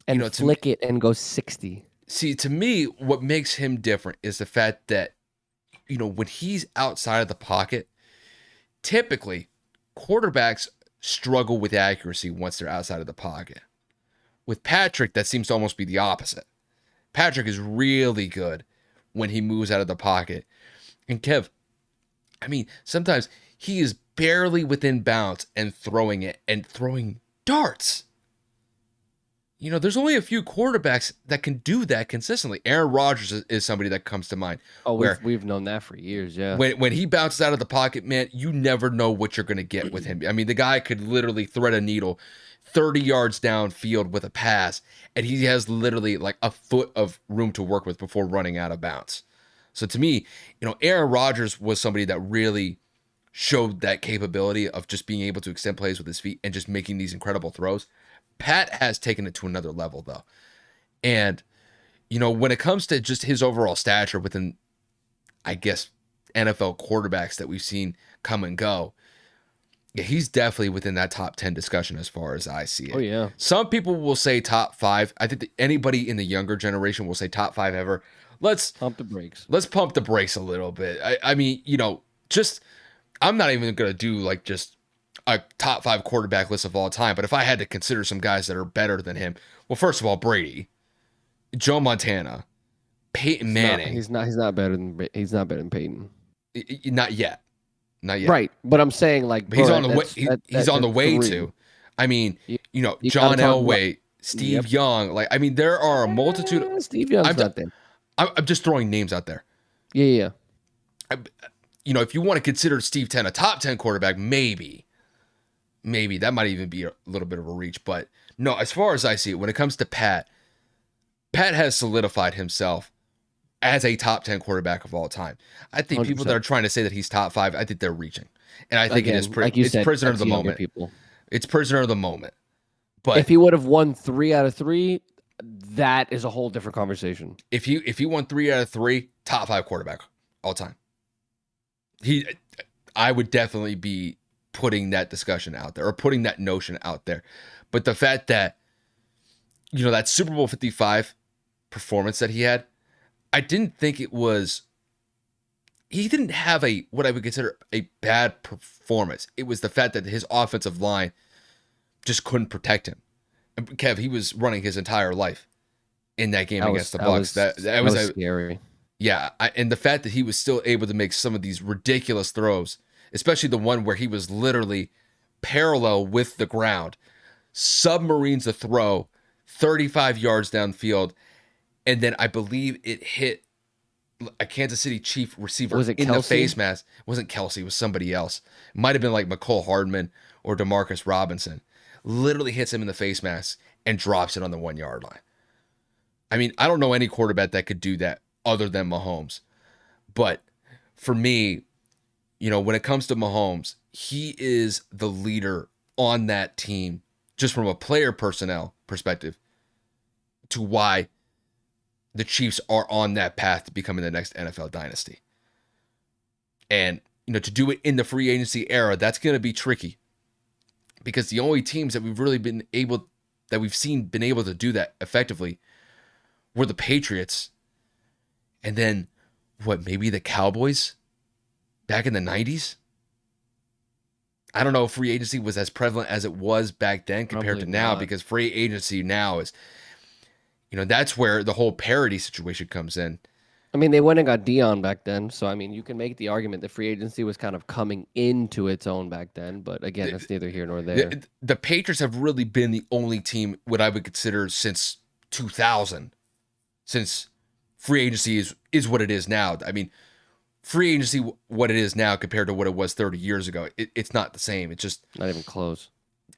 and flick it and go 60. See, to me, what makes him different is the fact that, when he's outside of the pocket, typically quarterbacks struggle with accuracy once they're outside of the pocket. With Patrick, that seems to almost be the opposite. Patrick is really good when he moves out of the pocket. And Kev, I mean, sometimes he is barely within bounds and throwing it and throwing darts. There's only a few quarterbacks that can do that consistently. Aaron Rodgers is somebody that comes to mind. Oh, we've known that for years, yeah. When he bounces out of the pocket, man, you never know what you're going to get with him. I mean, the guy could literally thread a needle 30 yards downfield with a pass, and he has literally like a foot of room to work with before running out of bounds. So to me, Aaron Rodgers was somebody that really showed that capability of just being able to extend plays with his feet and just making these incredible throws. Pat has taken it to another level, though. And, when it comes to just his overall stature within I guess, NFL quarterbacks that we've seen come and go. Yeah, he's definitely within that top 10 discussion as far as I see Oh it. yeah. Some people will say top 5. I think that anybody in the younger generation will say top 5 ever. Let's Pump the brakes. let's pump the brakes a little bit. I mean, just I'm not even going to do like just a top 5 quarterback list of all time, but if I had to consider some guys that are better than him, well, first of all, Brady, Joe Montana, Peyton He's not. Manning, He's not better than. He's not better than Peyton. not yet. Not yet. Right, but I'm saying like, But he's bro, on the way. He's on the that's way three. to. I mean, You, you got to John talk about. Elway, Steve Yep. Young. Like, I mean, there are a multitude. Steve Young's I'm, not there. I'm just throwing names out there. Yeah, yeah. I, if you want to consider Steve 10 a top 10 quarterback, maybe that might even be a little bit of a reach. But no, as far as I see it, when it comes to Pat has solidified himself as a top 10 quarterback of all time. I think people that 100%. are trying to say that he's top 5, I think they're reaching. And I think Again, it is like you it's said, prisoner of that's the younger moment. people. It's prisoner of the moment. If But he would have won 3 out of 3, that is a whole different conversation. if he won 3 out of 3, top 5 quarterback all time. I would definitely be putting that discussion out there or putting that notion out there. But the fact that that Super Bowl 55 performance that he had, I didn't think it was. He didn't have what I would consider a bad performance. It was the fact that his offensive line just couldn't protect him. And Kev, he was running his entire life in that game against the Bucks. That was scary. Yeah, and the fact that he was still able to make some of these ridiculous throws, especially the one where he was literally parallel with the ground, submarines the throw 35 yards downfield, and then I believe it hit a Kansas City Chief receiver Was it in the Kelsey? face mask. It wasn't Kelsey, it was somebody else. It might have been like McCole Hardman or DeMarcus Robinson. Literally hits him in the face mask and drops it on the 1 yard line. I mean, I don't know any quarterback that could do that other than Mahomes. But for me, when it comes to Mahomes, he is the leader on that team, just from a player personnel perspective, to why the Chiefs are on that path to becoming the next NFL dynasty. And, to do it in the free agency era, that's going to be tricky. Because the only teams that we've seen been able to do that effectively were the Patriots. And then, maybe the Cowboys back in the 90s? I don't know if free agency was as prevalent as it was back then compared Probably to now, not. because free agency now is, that's where the whole parity situation comes in. I mean, they went and got Dion back then, so I mean, you can make the argument that free agency was kind of coming into its own back then. But again, that's neither here nor there. The Patriots have really been the only team, what I would consider, since 2000, since free agency is what it is now. I mean, free agency, what it is now compared to what it was 30 years ago, it's not the same. It's just Not even close.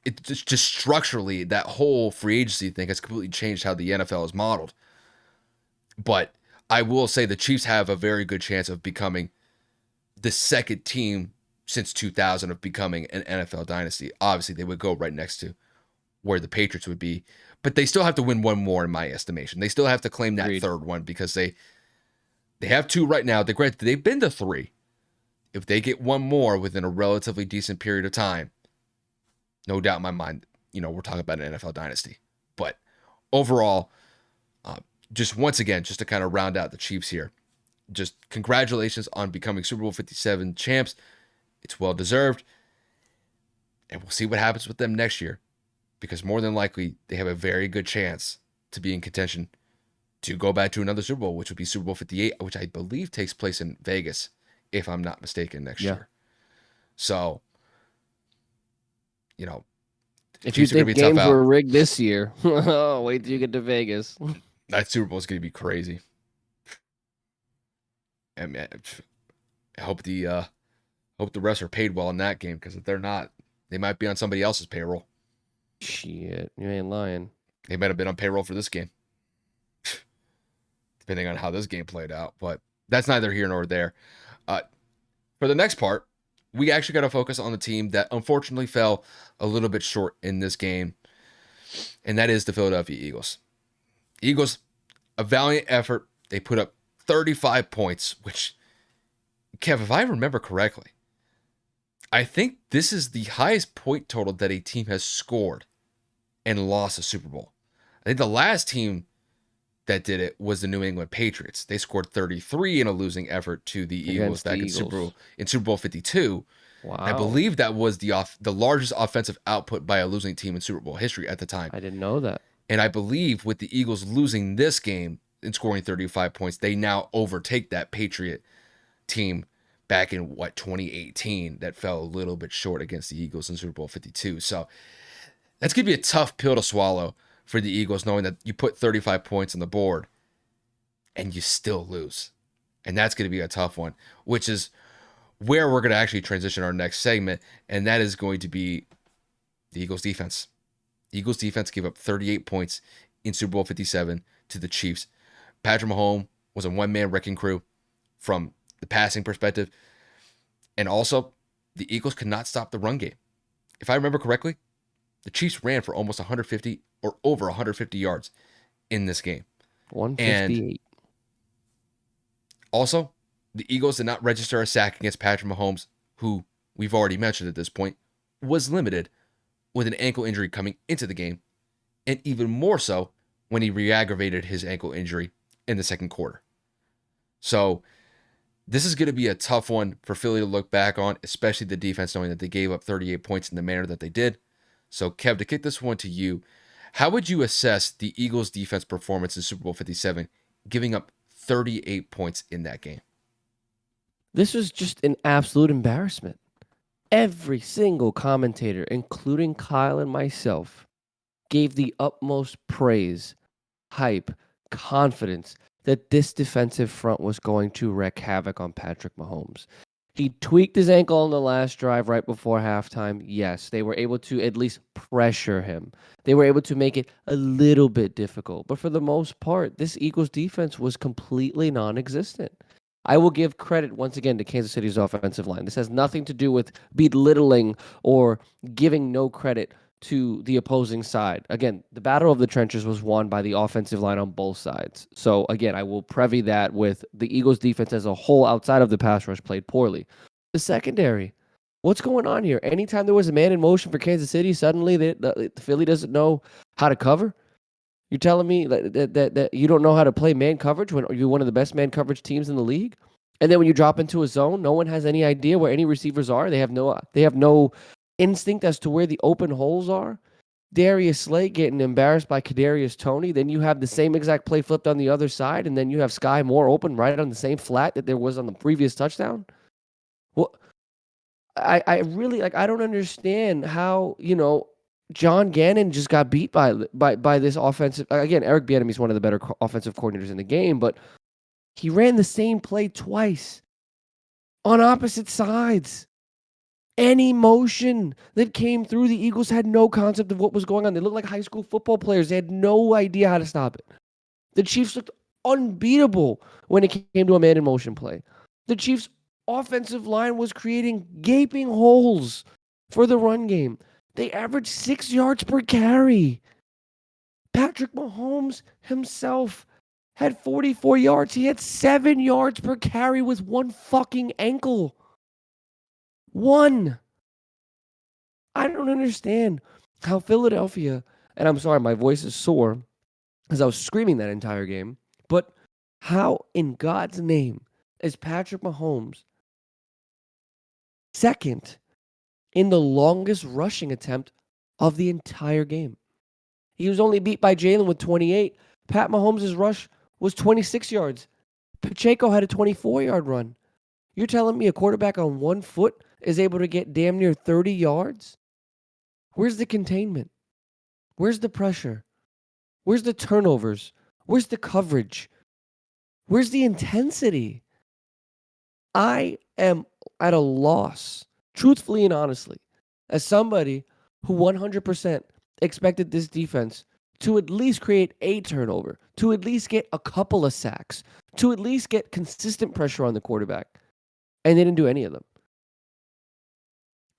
It's just structurally, that whole free agency thing has completely changed how the NFL is modeled. But I will say the Chiefs have a very good chance of becoming the second team since 2000 of becoming an NFL dynasty. Obviously, they would go right next to where the Patriots would be, but they still have to win one more in my estimation. They still have to claim that Agreed. third one, because they have 2 right now. They've been to 3. If they get one more within a relatively decent period of time, no doubt in my mind, we're talking about an NFL dynasty. But overall, just once again, just to kind of round out the Chiefs here, just congratulations on becoming Super Bowl 57 champs. It's well deserved. And we'll see what happens with them next year, because more than likely they have a very good chance to be in contention to go back to another Super Bowl, which would be Super Bowl 58, which I believe takes place in Vegas, if I'm not mistaken, next year. So, if you think games were rigged this year, wait till you get to Vegas. That Super Bowl is going to be crazy. I mean, I hope the refs are paid well in that game, because if they're not, they might be on somebody else's payroll. Shit, you ain't lying. They might have been on payroll for this game, depending on how this game played out. But that's neither here nor there. For the next part, we actually got to focus on the team that unfortunately fell a little bit short in this game, and that is the Philadelphia Eagles. Eagles, a valiant effort. They put up 35 points, which Kev, if I remember correctly, I think this is the highest point total that a team has scored and lost a Super Bowl. I think the last team that did it was the New England Patriots. They scored 33 in a losing effort to the Eagles Against the back Eagles. In Super Bowl 52. And I Wow. believe that was the largest offensive output by a losing team in Super Bowl history at the time. I didn't know that. And I believe with the Eagles losing this game and scoring 35 points, they now overtake that Patriot team back in 2018 that fell a little bit short against the Eagles in Super Bowl 52. So that's going to be a tough pill to swallow for the Eagles, knowing that you put 35 points on the board and you still lose. And that's going to be a tough one, which is where we're going to actually transition our next segment. And that is going to be the Eagles defense. The Eagles defense gave up 38 points in Super Bowl 57 to the Chiefs. Patrick Mahomes was a one-man wrecking crew from the passing perspective. And also, the Eagles could not stop the run game. If I remember correctly, the Chiefs ran for almost 150 or over 150 yards in this game. And 158. also, the Eagles did not register a sack against Patrick Mahomes, who we've already mentioned at this point, was limited with an ankle injury coming into the game, and even more so when he re-aggravated his ankle injury in the second quarter. So this is going to be a tough one for Philly to look back on, especially the defense, knowing that they gave up 38 points in the manner that they did. So, Kev, to kick this one to you, how would you assess the Eagles' defense performance in Super Bowl 57, giving up 38 points in that game? This was just an absolute embarrassment. Every single commentator, including Kyle and myself, gave the utmost praise, hype, confidence that this defensive front was going to wreak havoc on Patrick Mahomes. He tweaked his ankle on the last drive right before halftime. Yes, they were able to at least pressure him. They were able to make it a little bit difficult. But for the most part, this Eagles defense was completely non existent. I will give credit once again to Kansas City's offensive line. This has nothing to do with belittling or giving no credit to the opposing side. Again, the battle of the trenches was won by the offensive line on both sides. So again, I will preview that with the Eagles defense as a whole outside of the pass rush played poorly. The secondary, what's going on here? Anytime there was a man in motion for Kansas City, suddenly the Philly doesn't know how to cover. You're telling me that you don't know how to play man coverage when you're one of the best man coverage teams in the league? And then when you drop into a zone, no one has any idea where any receivers are. They have no instinct as to where the open holes are. Darius Slay getting embarrassed by Kadarius Toney. Then you have the same exact play flipped on the other side, and then you have Sky Moore open right on the same flat that there was on the previous touchdown. Well, I really like. I don't understand how John Gannon just got beat by this offensive. Again, Eric Bieniemy is one of the better offensive coordinators in the game, but he ran the same play twice on opposite sides. Any motion that came through, the Eagles had no concept of what was going on. They looked like high school football players. They had no idea how to stop it. The Chiefs looked unbeatable when it came to a man in motion play. The Chiefs' offensive line was creating gaping holes for the run game. They averaged 6 yards per carry. Patrick Mahomes himself had 44 yards. He had 7 yards per carry with one fucking ankle. One. I don't understand how Philadelphia, and I'm sorry, my voice is sore because I was screaming that entire game, but how in God's name is Patrick Mahomes second in the longest rushing attempt of the entire game? He was only beat by Jalen with 28. Pat Mahomes' rush was 26 yards. Pacheco had a 24-yard run. You're telling me a quarterback on 1 foot is able to get damn near 30 yards? Where's the containment? Where's the pressure? Where's the turnovers? Where's the coverage? Where's the intensity? I am at a loss, truthfully and honestly, as somebody who 100% expected this defense to at least create a turnover, to at least get a couple of sacks, to at least get consistent pressure on the quarterback. And they didn't do any of them.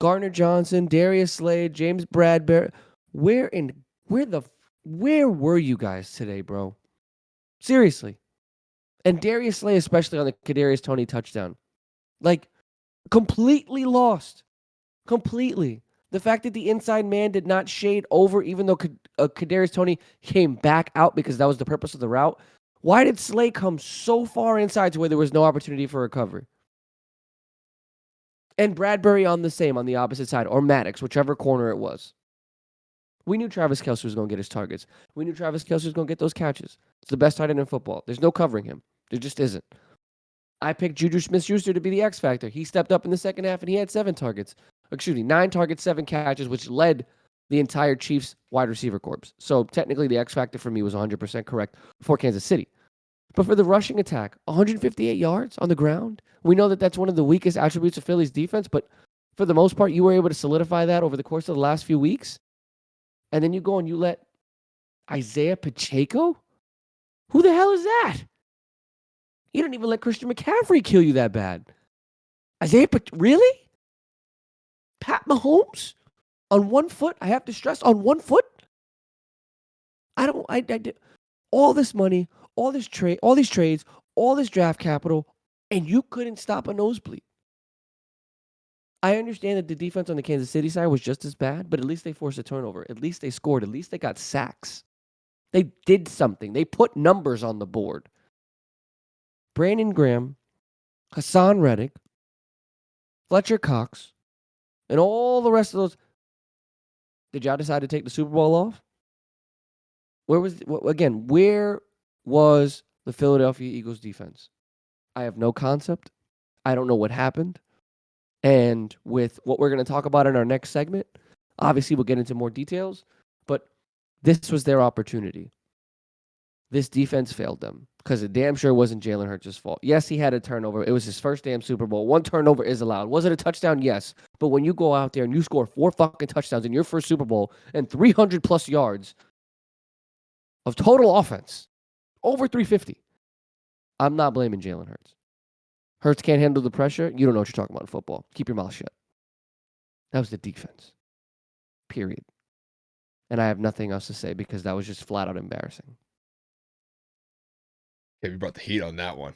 Gardner Johnson, Darius Slade, James Bradbury, where were you guys today, bro? Seriously. And Darius Slay, especially on the Kadarius Toney touchdown. Like, completely lost. Completely. The fact that the inside man did not shade over, even though Kadarius Toney came back out because that was the purpose of the route. Why did Slay come so far inside to where there was no opportunity for recovery? And Bradbury on the opposite side, or Maddox, whichever corner it was. We knew Travis Kelce was going to get his targets. We knew Travis Kelce was going to get those catches. It's the best tight end in football. There's no covering him. There just isn't. I picked Juju Smith-Schuster to be the X factor. He stepped up in the second half and he had 7 targets. Excuse me, 9 targets, 7 catches, which led the entire Chiefs wide receiver corps. So technically the X factor for me was 100% correct for Kansas City. But for the rushing attack, 158 yards on the ground. We know that that's one of the weakest attributes of Philly's defense, but for the most part, you were able to solidify that over the course of the last few weeks. And then you go and you let Isaiah Pacheco? Who the hell is that? You didn't even let Christian McCaffrey kill you that bad. Really? Pat Mahomes? On 1 foot? I have to stress, on 1 foot? I did all this money, all these trades, all this draft capital, and you couldn't stop a nosebleed. I understand that the defense on the Kansas City side was just as bad, but at least they forced a turnover. At least they scored. At least they got sacks. They did something. They put numbers on the board. Brandon Graham, Hassan Reddick, Fletcher Cox, and all the rest of those. Did y'all decide to take the Super Bowl off? Where was the Philadelphia Eagles defense? I have no concept. I don't know what happened. And with what we're going to talk about in our next segment, obviously we'll get into more details, but this was their opportunity. This defense failed them because it damn sure wasn't Jalen Hurts' fault. Yes, he had a turnover. It was his first damn Super Bowl. 1 turnover is allowed. Was it a touchdown? Yes. But when you go out there and you score 4 fucking touchdowns in your first Super Bowl and 300 plus yards of total offense, over 350, I'm not blaming Jalen Hurts. Hurts can't handle the pressure. You don't know what you're talking about in football. Keep your mouth shut. That was the defense. Period. And I have nothing else to say because that was just flat out embarrassing. Yeah, you brought the heat on that one.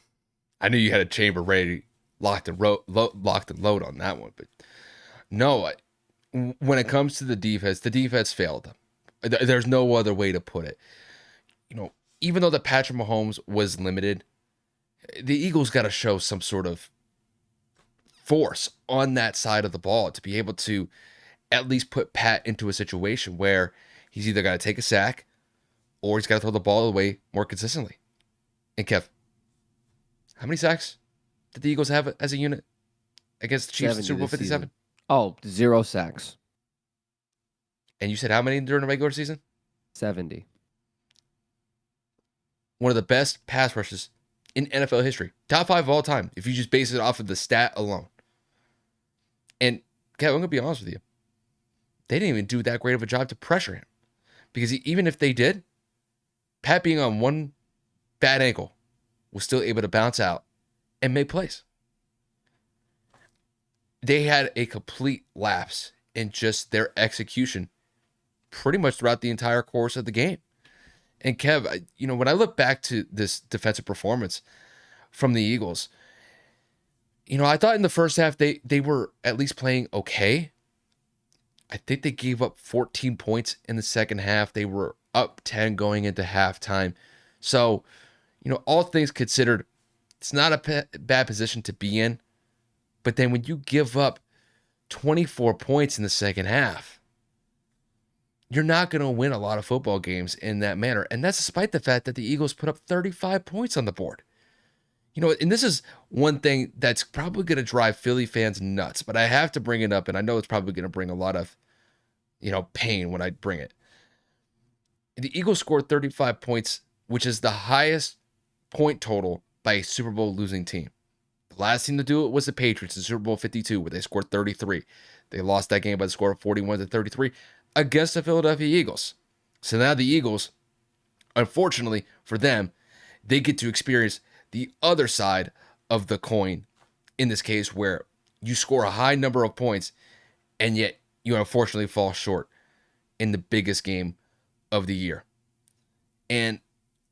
I knew you had a chamber ready, locked and load on that one. But no, when it comes to the defense failed them. There's no other way to put it. You know, even though the Patrick Mahomes was limited, the Eagles got to show some sort of force on that side of the ball to be able to at least put Pat into a situation where he's either got to take a sack or he's got to throw the ball away more consistently. And Kev, how many sacks did the Eagles have as a unit against the Chiefs in Super Bowl 57? Oh, 0 sacks. And you said how many during the regular season? 70. One of the best pass rushes in NFL history. Top 5 of all time, if you just base it off of the stat alone. And Kev, I'm going to be honest with you. They didn't even do that great of a job to pressure him. Because even if they did, Pat being on one bad ankle was still able to bounce out and make plays. They had a complete lapse in just their execution pretty much throughout the entire course of the game. And Kev, when I look back to this defensive performance from the Eagles, I thought in the first half they were at least playing okay. I think they gave up 14 points in the second half. They were up 10 going into halftime. So, all things considered, it's not a bad position to be in. But then when you give up 24 points in the second half, you're not going to win a lot of football games in that manner. And that's despite the fact that the Eagles put up 35 points on the board. And this is one thing that's probably going to drive Philly fans nuts, but I have to bring it up, and I know it's probably going to bring a lot of, pain when I bring it. The Eagles scored 35 points, which is the highest point total by a Super Bowl losing team. The last team to do it was the Patriots in Super Bowl 52, where they scored 33. They lost that game by the score of 41-33 against the Philadelphia Eagles. So now the Eagles, unfortunately for them, they get to experience the other side of the coin, in this case, where you score a high number of points, and yet you unfortunately fall short in the biggest game of the year. And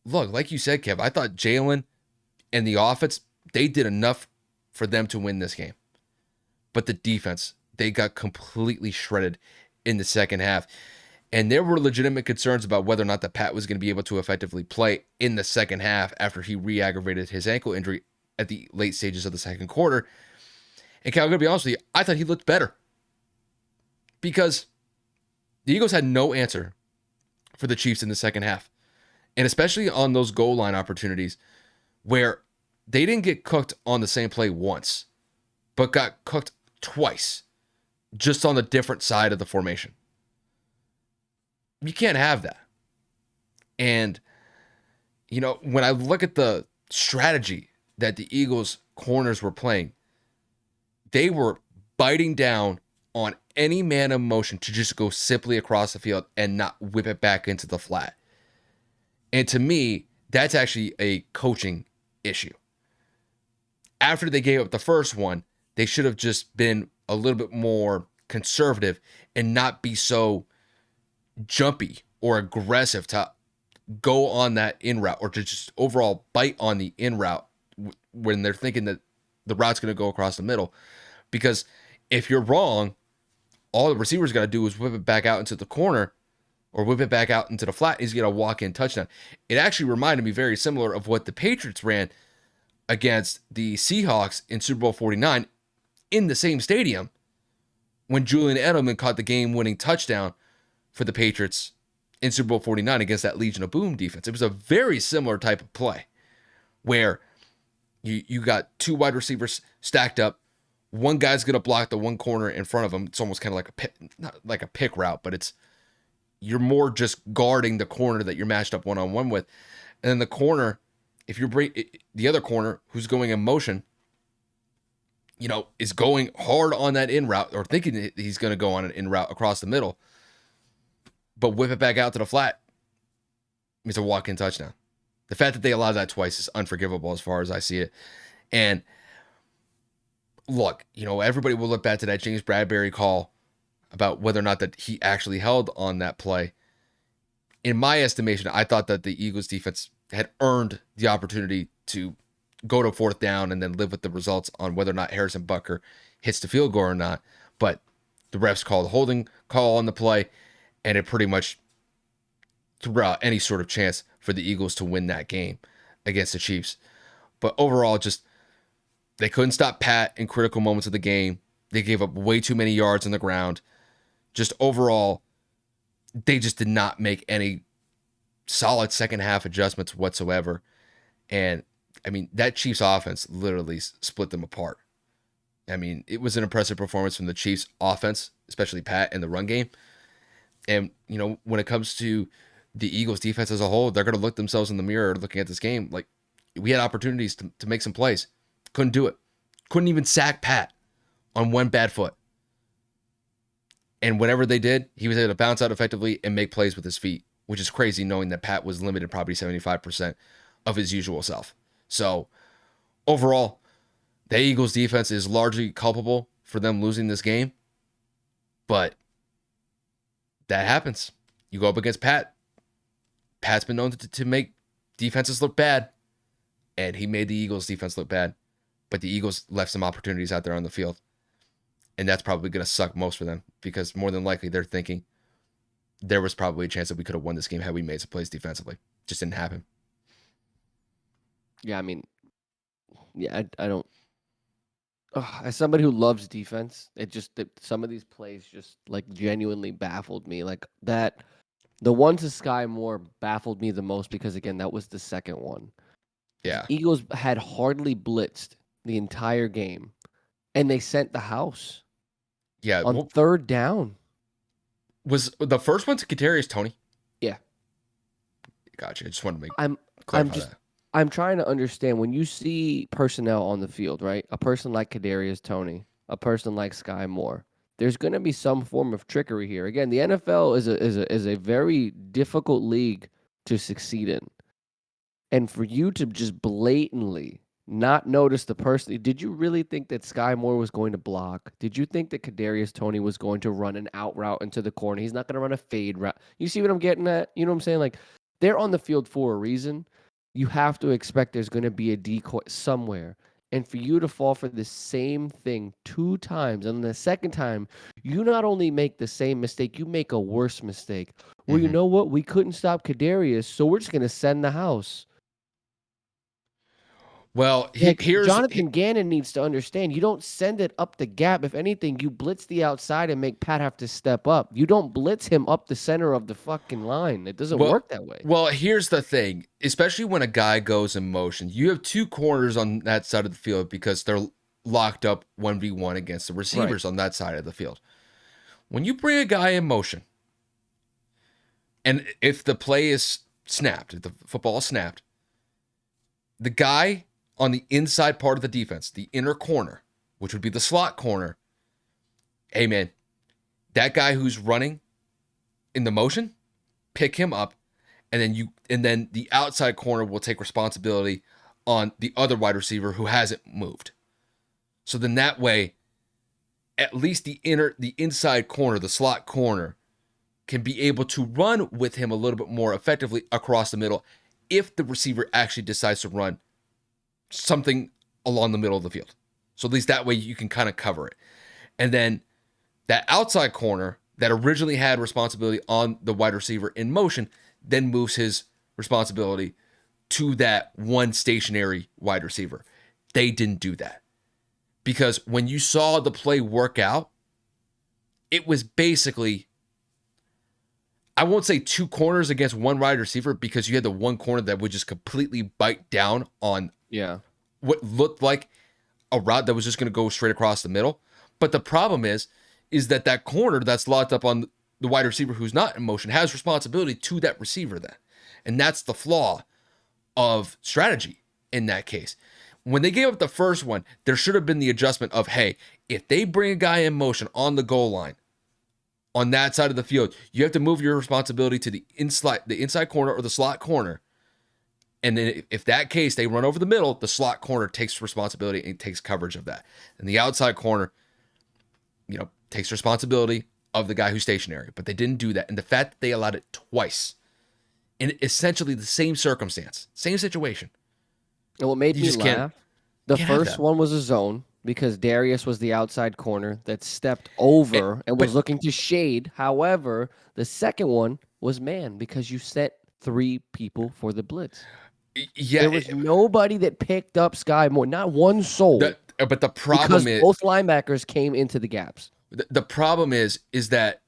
look, like you said, Kev, I thought Jalen and the offense, they did enough for them to win this game. But the defense, they got completely shredded in the second half. And there were legitimate concerns about whether or not that Pat was going to be able to effectively play in the second half after he re-aggravated his ankle injury at the late stages of the second quarter. And Cal, I'm going to be honest with you, I thought he looked better because the Eagles had no answer for the Chiefs in the second half. And especially on those goal line opportunities where they didn't get cooked on the same play once, but got cooked twice, just on the different side of the formation. You can't have that. And, when I look at the strategy that the Eagles corners were playing, they were biting down on any man in motion to just go simply across the field and not whip it back into the flat. And to me, that's actually a coaching issue. After they gave up the first one, they should have just been a little bit more conservative and not be so jumpy or aggressive to go on that in route or to just overall bite on the in route when they're thinking that the route's going to go across the middle. Because if you're wrong, all the receiver's got to do is whip it back out into the corner or whip it back out into the flat. He's going to walk in touchdown. It actually reminded me very similar of what the Patriots ran against the Seahawks in Super Bowl 49 in the same stadium when Julian Edelman caught the game-winning touchdown for the Patriots in Super Bowl 49 against that Legion of Boom defense. It was a very similar type of play where you got two wide receivers stacked up. One guy's going to block the one corner in front of him. It's almost kind of like not like a pick route, but you're more just guarding the corner that you're matched up one-on-one with. And then the corner, if you're the other corner who's going in motion, is going hard on that in route or thinking that he's going to go on an in route across the middle, but whip it back out to the flat means a walk-in touchdown. The fact that they allowed that twice is unforgivable as far as I see it. And look, everybody will look back to that James Bradbury call about whether or not that he actually held on that play. In my estimation, I thought that the Eagles defense had earned the opportunity to go to fourth down and then live with the results on whether or not Harrison Butker hits the field goal or not. But the refs called a holding call on the play, and it pretty much threw out any sort of chance for the Eagles to win that game against the Chiefs. But overall, just they couldn't stop Pat in critical moments of the game. They gave up way too many yards on the ground. Just overall, they just did not make any solid second half adjustments whatsoever. And that Chiefs offense literally split them apart. It was an impressive performance from the Chiefs offense, especially Pat in the run game. And, when it comes to the Eagles defense as a whole, they're going to look themselves in the mirror looking at this game. Like, we had opportunities to make some plays. Couldn't do it. Couldn't even sack Pat on one bad foot. And whenever they did, he was able to bounce out effectively and make plays with his feet, which is crazy knowing that Pat was limited probably 75% of his usual self. So overall, the Eagles defense is largely culpable for them losing this game. But that happens. You go up against Pat. Pat's been known to make defenses look bad. And he made the Eagles defense look bad. But the Eagles left some opportunities out there on the field. And that's probably going to suck most for them because more than likely they're thinking there was probably a chance that we could have won this game had we made some plays defensively. Just didn't happen. Yeah, I don't. As somebody who loves defense, some of these plays just like genuinely baffled me. Like that, the one to Sky Moore baffled me the most because again, that was the second one. Yeah. The Eagles had hardly blitzed the entire game, and they sent the house. Yeah. On third down. Was the first one to Kadarius Toney? Yeah. Gotcha. I just wanted to clarify that. I'm trying to understand when you see personnel on the field, right? A person like Kadarius Toney, a person like Sky Moore. There's going to be some form of trickery here. Again, the NFL is a very difficult league to succeed in. And for you to just blatantly not notice the person, did you really think that Sky Moore was going to block? Did you think that Kadarius Toney was going to run an out route into the corner? He's not going to run a fade route. You see what I'm getting at? You know what I'm saying? Like, they're on the field for a reason. You have to expect there's going to be a decoy somewhere. and for you to fall for the same thing 2 times, and the second time, you not only make the same mistake, you make a worse mistake. Well, you Hmm. know what? We couldn't stop Kadarius, so we're just gonna send the house. Well, Like, here's Jonathan Gannon needs to understand, you don't send it up the gap. If anything, you blitz the outside and make Pat have to step up. You don't blitz him up the center of the fucking line. It doesn't well, work that way. well, here's the thing. Especially when a guy goes in motion, you have two corners on that side of the field because they're locked up 1v1 against the Right. receivers on that side of the field. When you bring a guy in motion, and if the play is snapped, if the football is snapped, the guy on the inside part of the defense, the inner corner, which would be the slot corner, hey man, that guy who's running in the motion, pick him up, and then the outside corner will take responsibility on the other wide receiver who hasn't moved. So then that way, at least the inside corner, the slot corner, can be able to run with him a little bit more effectively across the middle if the receiver actually decides to run something along the middle of the field. So at least that way you can kind of cover it. And then that outside corner that originally had responsibility on the wide receiver in motion then moves his responsibility to that one stationary wide receiver. They didn't do that. Because when you saw the play work out, it was basically, I won't say two corners against one wide receiver, because you had the one corner that would just completely bite down on Yeah. what looked like a route that was just going to go straight across the middle. But the problem is that corner that's locked up on the wide receiver who's not in motion has responsibility to that receiver then. And that's the flaw of strategy in that case. When they gave up the first one, there should have been the adjustment of, hey, if they bring a guy in motion on the goal line, on that side of the field, you have to move your responsibility to the inside corner or the slot corner. And then if that case, they run over the middle, the slot corner takes responsibility and takes coverage of that. And the outside corner, takes responsibility of the guy who's stationary. But they didn't do that. And the fact that they allowed it twice in essentially the same circumstance, same situation. And what made You me just can't laugh, the have first that. one was a zone because Darius was the outside corner that stepped over and was But looking to shade. However, the second one was man because you set 3 people for the blitz. yeah, There was nobody that picked up Sky Moore, not one soul, but the problem because is both linebackers came into the gaps. the problem is that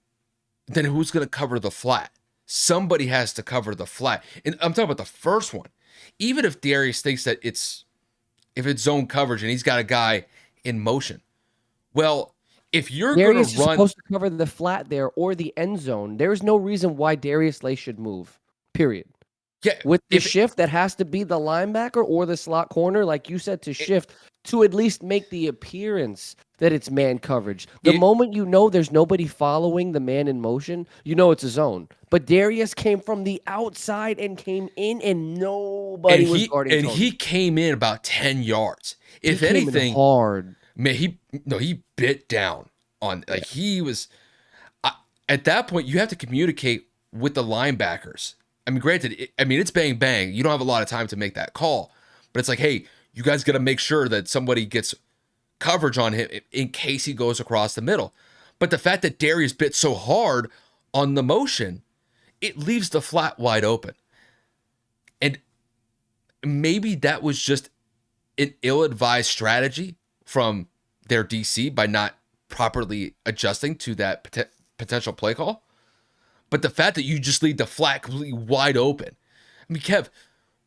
then who's going to cover the flat? Somebody has to cover the flat. And I'm talking about the first one. Even if Darius thinks that if it's zone coverage and he's got a guy in motion, well, if you're going Darius to is run, supposed to cover the flat there or the end zone. There's no reason why Darius Lay should move, period. yeah, With the if shift, that has to be the linebacker or the slot corner, like you said, to shift to at least make the appearance that it's man coverage. The it, moment you know there's nobody following the man in motion, you know it's a zone. But Darius came from the outside and came in, and and nobody was guarding he Tony. came in about 10 yards. He If came in anything, hard. man, he bit down on, like, he was at that point. You have to communicate with the linebackers. I mean, granted, it's bang bang. You don't have a lot of time to make that call, but it's like, hey, you guys got to make sure that somebody gets coverage on him in case he goes across the middle. But the fact that Darius bit so hard on the motion, it leaves the flat wide open. And maybe that was just an ill-advised strategy from their DC by not properly adjusting to that potential play call. But the fact that you just leave the flat completely wide open. I mean, Kev,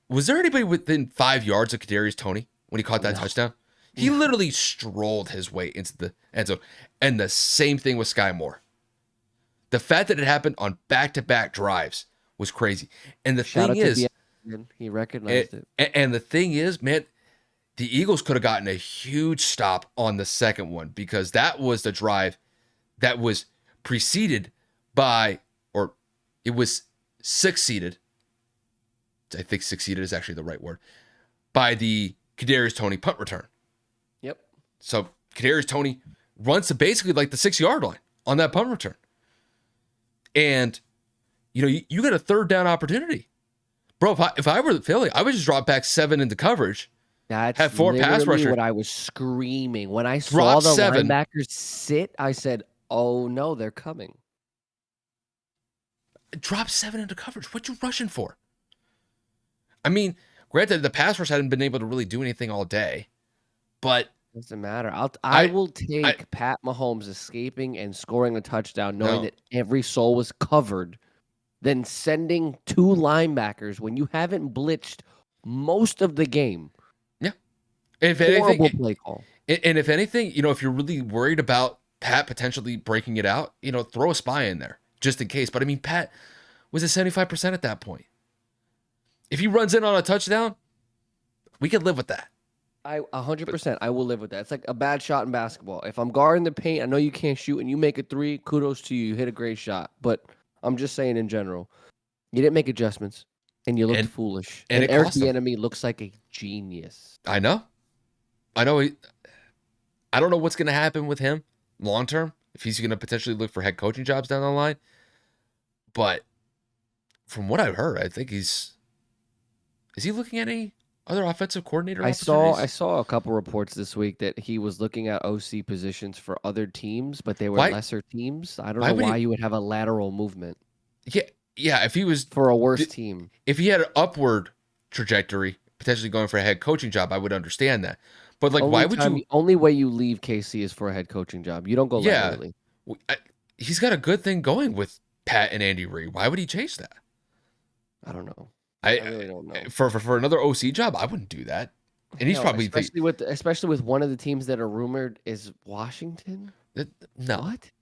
was there anybody within 5 yards of Kadarius Toney when he caught that touchdown? He literally strolled his way into the end zone. And the same thing with Sky Moore. The fact that it happened on back-to-back drives was crazy. And the Shout thing out to is, BN. He recognized it. and the thing is, man, the Eagles could have gotten a huge stop on the second one, because that was the drive that was preceded by, or it was succeeded. I think succeeded is actually the right word, by the Kadarius Toney punt return. Yep. So Kadarius Toney runs to basically like the 6-yard line on that punt return. And, you got a third down opportunity. Bro, if I were Philly, I would just drop back 7 into coverage That's Had 4 pass literally rushers. what I was screaming. When I saw Drop the 7. linebackers sit, I said, "Oh no, they're coming." Drop 7 into coverage. What you rushing for? I mean, granted, the pass rush hadn't been able to really do anything all day, but Doesn't matter. I I, will I take Pat Mahomes escaping and scoring a touchdown, knowing no, that every soul was covered, than sending 2 linebackers when you haven't blitzed most of the game. yeah. If anything, Horrible play call. and if anything, if you're really worried about Pat potentially breaking it out, throw a spy in there just in case. But I mean, Pat was at 75% at that point. If he runs in on a touchdown, we could live with that. I But 100%. I will live with that. It's like a bad shot in basketball. If I'm guarding the paint, I know you can't shoot, and you make a 3. Kudos to you. You hit a great shot. But I'm just saying in general, you didn't make adjustments, and you looked and foolish. and And it Eric cost him. Bieniemy looks like a genius. I know. I know. I don't know what's going to happen with him long term, if he's going to potentially look for head coaching jobs down the line. But from what I've heard, I think is he looking at any other offensive coordinator I opportunities? saw a couple reports this week that he was looking at OC positions for other teams, but they were Why? lesser teams. I don't Why know would why he? you would have a lateral movement Yeah, yeah. If he was, for a worse team. if he had an upward trajectory, potentially going for a head coaching job, I would understand that. But like, why would you? Only way you leave KC is for a head coaching job. You don't go Yeah, laterally. he's got a good thing going with Pat and Andy Reid. Why would he change that? I don't know. I I really don't know. for another OC job, I wouldn't do that. And he's Hell, probably think especially with one of the teams that are rumored is Washington. that no, What?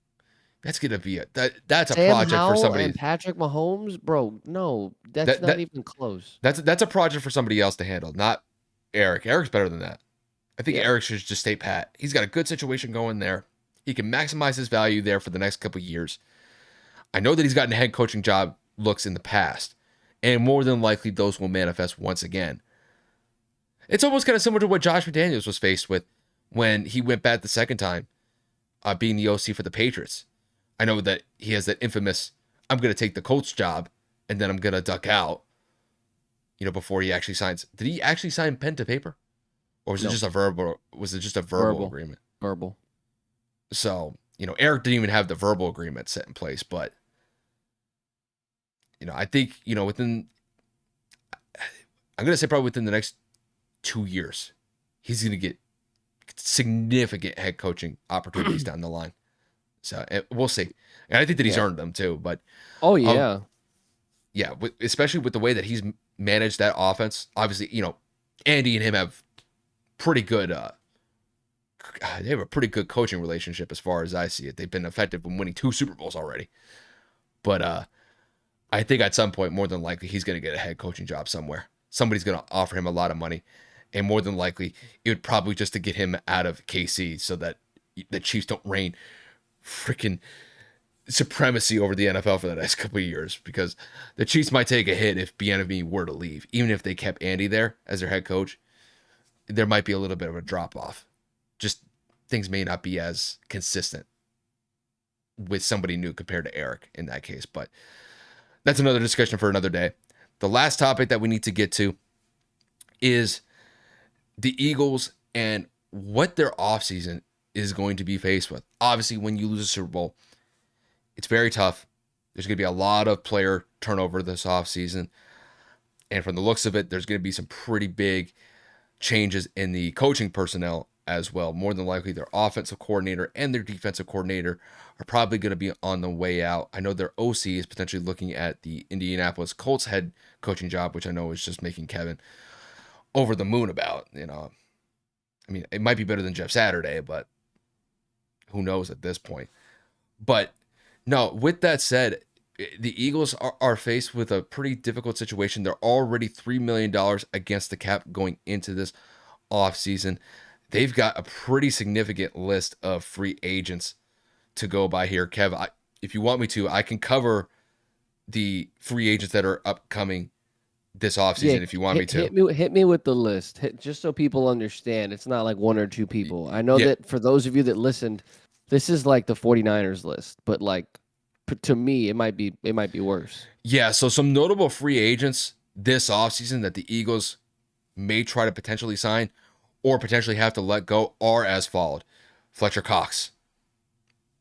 that's gonna be that's a Sam project for Howell somebody. and Patrick Mahomes, bro. No, that's That not that even close. that's a project for somebody else to handle, not Eric. Eric's better than that. I think Yeah. Eric should just stay pat. He's got a good situation going there. He can maximize his value there for the next couple of years. I know that he's gotten head coaching job looks in the past, and more than likely those will manifest once again. It's almost kind of similar to what Josh McDaniels was faced with when he went back the second time, being the OC for the Patriots. I know that he has that infamous, I'm going to take the Colts job and then I'm going to duck out, before he actually signs. Did he actually sign pen to paper? Or was it No. just a verbal? Was it just a verbal agreement? Verbal. So, Eric didn't even have the verbal agreement set in place, but I think, I'm going to say probably within the next 2 years, he's going to get significant head coaching opportunities down the line. So we'll see. And I think that he's earned them too, but Oh yeah. yeah, especially with the way that he's managed that offense. Obviously, Andy and him have pretty good, they have a pretty good coaching relationship as far as I see it. They've been effective in winning 2 Super Bowls already. But I think at some point, more than likely, he's going to get a head coaching job somewhere. Somebody's going to offer him a lot of money. And more than likely, it would probably just to get him out of KC so that the Chiefs don't reign freaking supremacy over the NFL for the next couple of years, because the Chiefs might take a hit if Bieniemy were to leave. Even if they kept Andy there as their head coach, there might be a little bit of a drop off. Just things may not be as consistent with somebody new compared to Eric in that case. But that's another discussion for another day. The last topic that we need to get to is the Eagles and what their offseason is going to be faced with. Obviously, when you lose a Super Bowl, it's very tough. There's going to be a lot of player turnover this offseason. And from the looks of it, there's going to be some pretty big changes in the coaching personnel as well. More than likely, their offensive coordinator and their defensive coordinator are probably going to be on the way out. I know their OC is potentially looking at the Indianapolis Colts head coaching job, which I know is just making Kevin over the moon about. I mean, it might be better than Jeff Saturday, but who knows at this point. But no, with that said, the Eagles are faced with a pretty difficult situation. They're already $3 million against the cap going into this offseason. They've got a pretty significant list of free agents to go by here. Kev, if you want me to, I can cover the free agents that are upcoming this offseason if you want me to. Hit me with the list, just so people understand. It's not like 1 or 2 people. I know Yeah. that for those of you that listened, this is like the 49ers list, but like to me, it might be worse. Yeah, so some notable free agents this offseason that the Eagles may try to potentially sign or potentially have to let go are as followed. Fletcher Cox,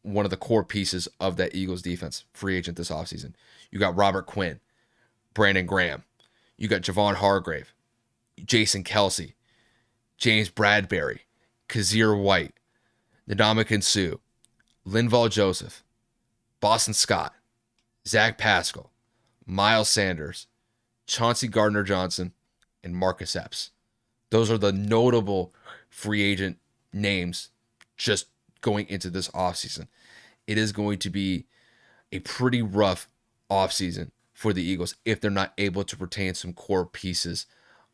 one of the core pieces of that Eagles defense, free agent this offseason. You got Robert Quinn, Brandon Graham. You got Javon Hargrave, Jason Kelsey, James Bradbury, Kazir White, Ndamukong Suh, Linval Joseph, Boston Scott, Zach Pascal, Miles Sanders, Chauncey Gardner Johnson, and Marcus Epps. Those are the notable free agent names just going into this offseason. It is going to be a pretty rough offseason for the Eagles if they're not able to retain some core pieces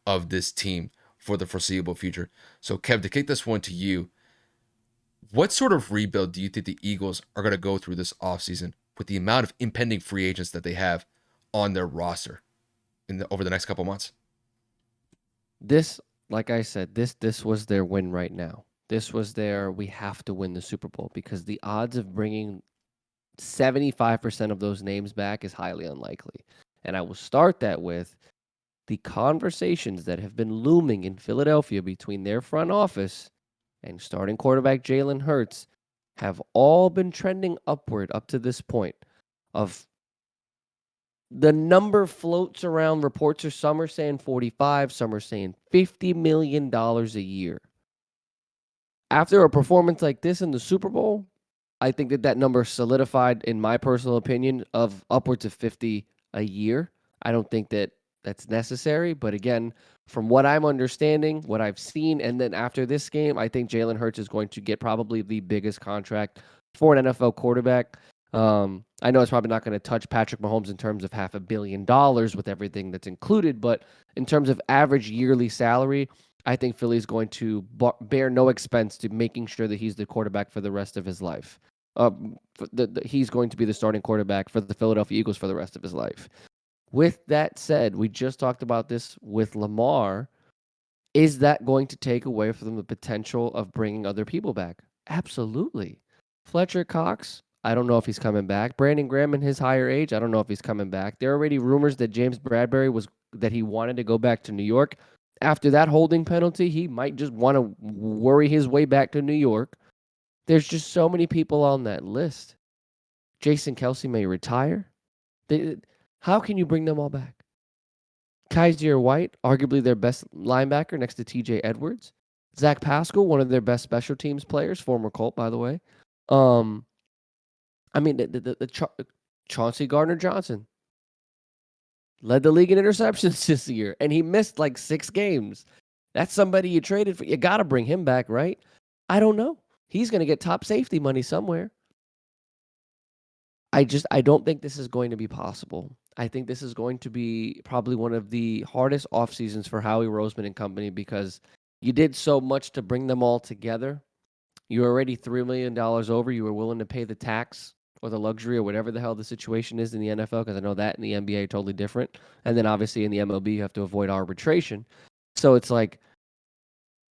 of this team for the foreseeable future. So, Kev, to kick this one to you, what sort of rebuild do you think the Eagles are going to go through this offseason with the amount of impending free agents that they have on their roster over the next couple months? This, like I said, this was their win right now. This was their we have to win the Super Bowl because the odds of bringing 75% of those names back is highly unlikely. And I will start that with the conversations that have been looming in Philadelphia between their front office and starting quarterback Jalen Hurts have all been trending upward up to this point. Of the number floats around, reports are some are saying 45, some are saying $50 million a year. After a performance like this in the Super Bowl, I think that number solidified, in my personal opinion, of upwards of 50 a year. I don't think that that's necessary. But again, from what I'm understanding, what I've seen, and then after this game, I think Jalen Hurts is going to get probably the biggest contract for an NFL quarterback. I know it's probably not going to touch Patrick Mahomes in terms of $500 million with everything that's included, but in terms of average yearly salary, I think Philly's going to bear no expense to making sure that he's the quarterback for the rest of his life. He's going to be the starting quarterback for the Philadelphia Eagles for the rest of his life. With that said, we just talked about this with Lamar. Is that going to take away from the potential of bringing other people back? Absolutely. Fletcher Cox, I don't know if he's coming back. Brandon Graham in his higher age, I don't know if he's coming back. There are already rumors that James Bradbury that he wanted to go back to New York. After that holding penalty, he might just want to worry his way back to New York. There's just so many people on that list. Jason Kelsey may retire. How can you bring them all back? Kaiser White, arguably their best linebacker next to TJ Edwards. Zach Pascal, one of their best special teams players, former Colt, by the way. I mean, Chauncey Gardner Johnson led the league in interceptions this year, and he missed like 6 games. That's somebody you traded for. You got to bring him back, right? I don't know. He's going to get top safety money somewhere. I don't think this is going to be possible. I think this is going to be probably one of the hardest off seasons for Howie Roseman and company because you did so much to bring them all together. You're already $3 million over. You were willing to pay the tax or the luxury or whatever the hell the situation is in the NFL, because I know that in the NBA are totally different. And then obviously in the MLB, you have to avoid arbitration. So it's like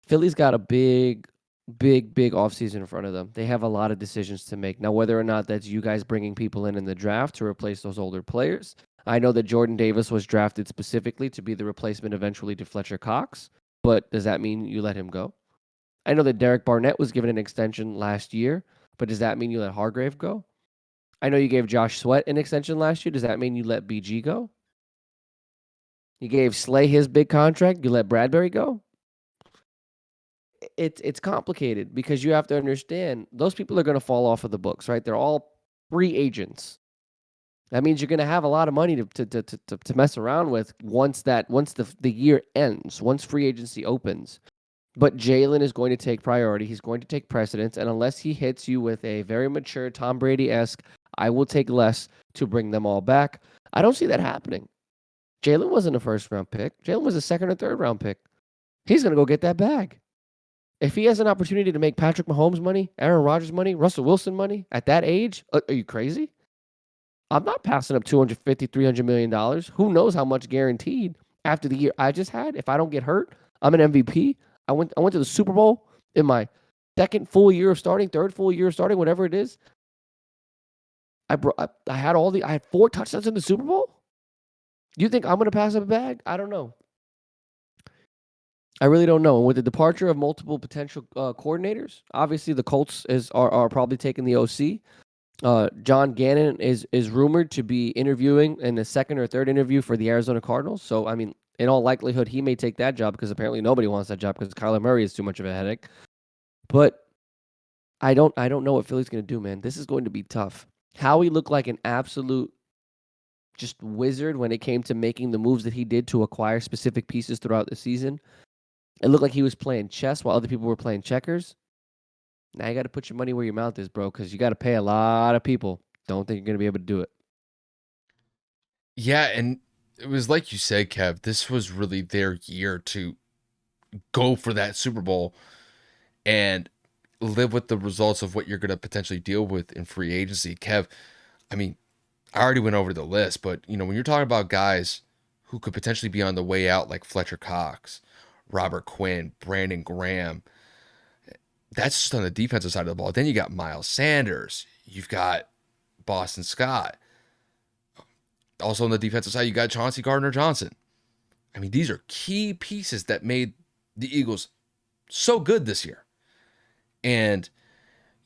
Philly's got a big offseason in front of them. They have a lot of decisions to make. Now, whether or not that's you guys bringing people in the draft to replace those older players. I know that Jordan Davis was drafted specifically to be the replacement eventually to Fletcher Cox, but does that mean you let him go? I know that Derek Barnett was given an extension last year, but does that mean you let Hargrave go? I know you gave Josh Sweat an extension last year. Does that mean you let BG go? You gave Slay his big contract. You let Bradbury go? It's complicated because you have to understand those people are going to fall off of the books, right? They're all free agents. That means you're going to have a lot of money to mess around with once the year ends, once free agency opens. But Jalen is going to take priority. He's going to take precedence. And unless he hits you with a very mature Tom Brady-esque, I will take less to bring them all back, I don't see that happening. Jalen wasn't a first-round pick. Jalen was a second or third-round pick. He's going to go get that bag. If he has an opportunity to make Patrick Mahomes money, Aaron Rodgers money, Russell Wilson money at that age, are you crazy? I'm not passing up $250, $300 million. Who knows how much guaranteed after the year I just had? If I don't get hurt, I'm an MVP. I went to the Super Bowl in my second full year of starting, third full year of starting, whatever it is. I had 4 touchdowns in the Super Bowl. You think I'm going to pass up a bag? I don't know. I really don't know. And with the departure of multiple potential coordinators, obviously the Colts are probably taking the OC. John Gannon is rumored to be interviewing in the second or third interview for the Arizona Cardinals. So I mean, in all likelihood, he may take that job because apparently nobody wants that job because Kyler Murray is too much of a headache. But I don't know what Philly's going to do, man. This is going to be tough. Howie looked like an absolute just wizard when it came to making the moves that he did to acquire specific pieces throughout the season. It looked like he was playing chess while other people were playing checkers. Now you got to put your money where your mouth is, bro, because you got to pay a lot of people. Don't think you're going to be able to do it. Yeah, and it was like you said, Kev, this was really their year to go for that Super Bowl and live with the results of what you're going to potentially deal with in free agency. Kev, I mean, I already went over the list, but when you're talking about guys who could potentially be on the way out, like Fletcher Cox, Robert Quinn, Brandon Graham, that's just on the defensive side of the ball. Then you got Miles Sanders, you've got Boston Scott. Also on the defensive side, you got Chauncey Gardner Johnson. I mean, these are key pieces that made the Eagles so good this year. And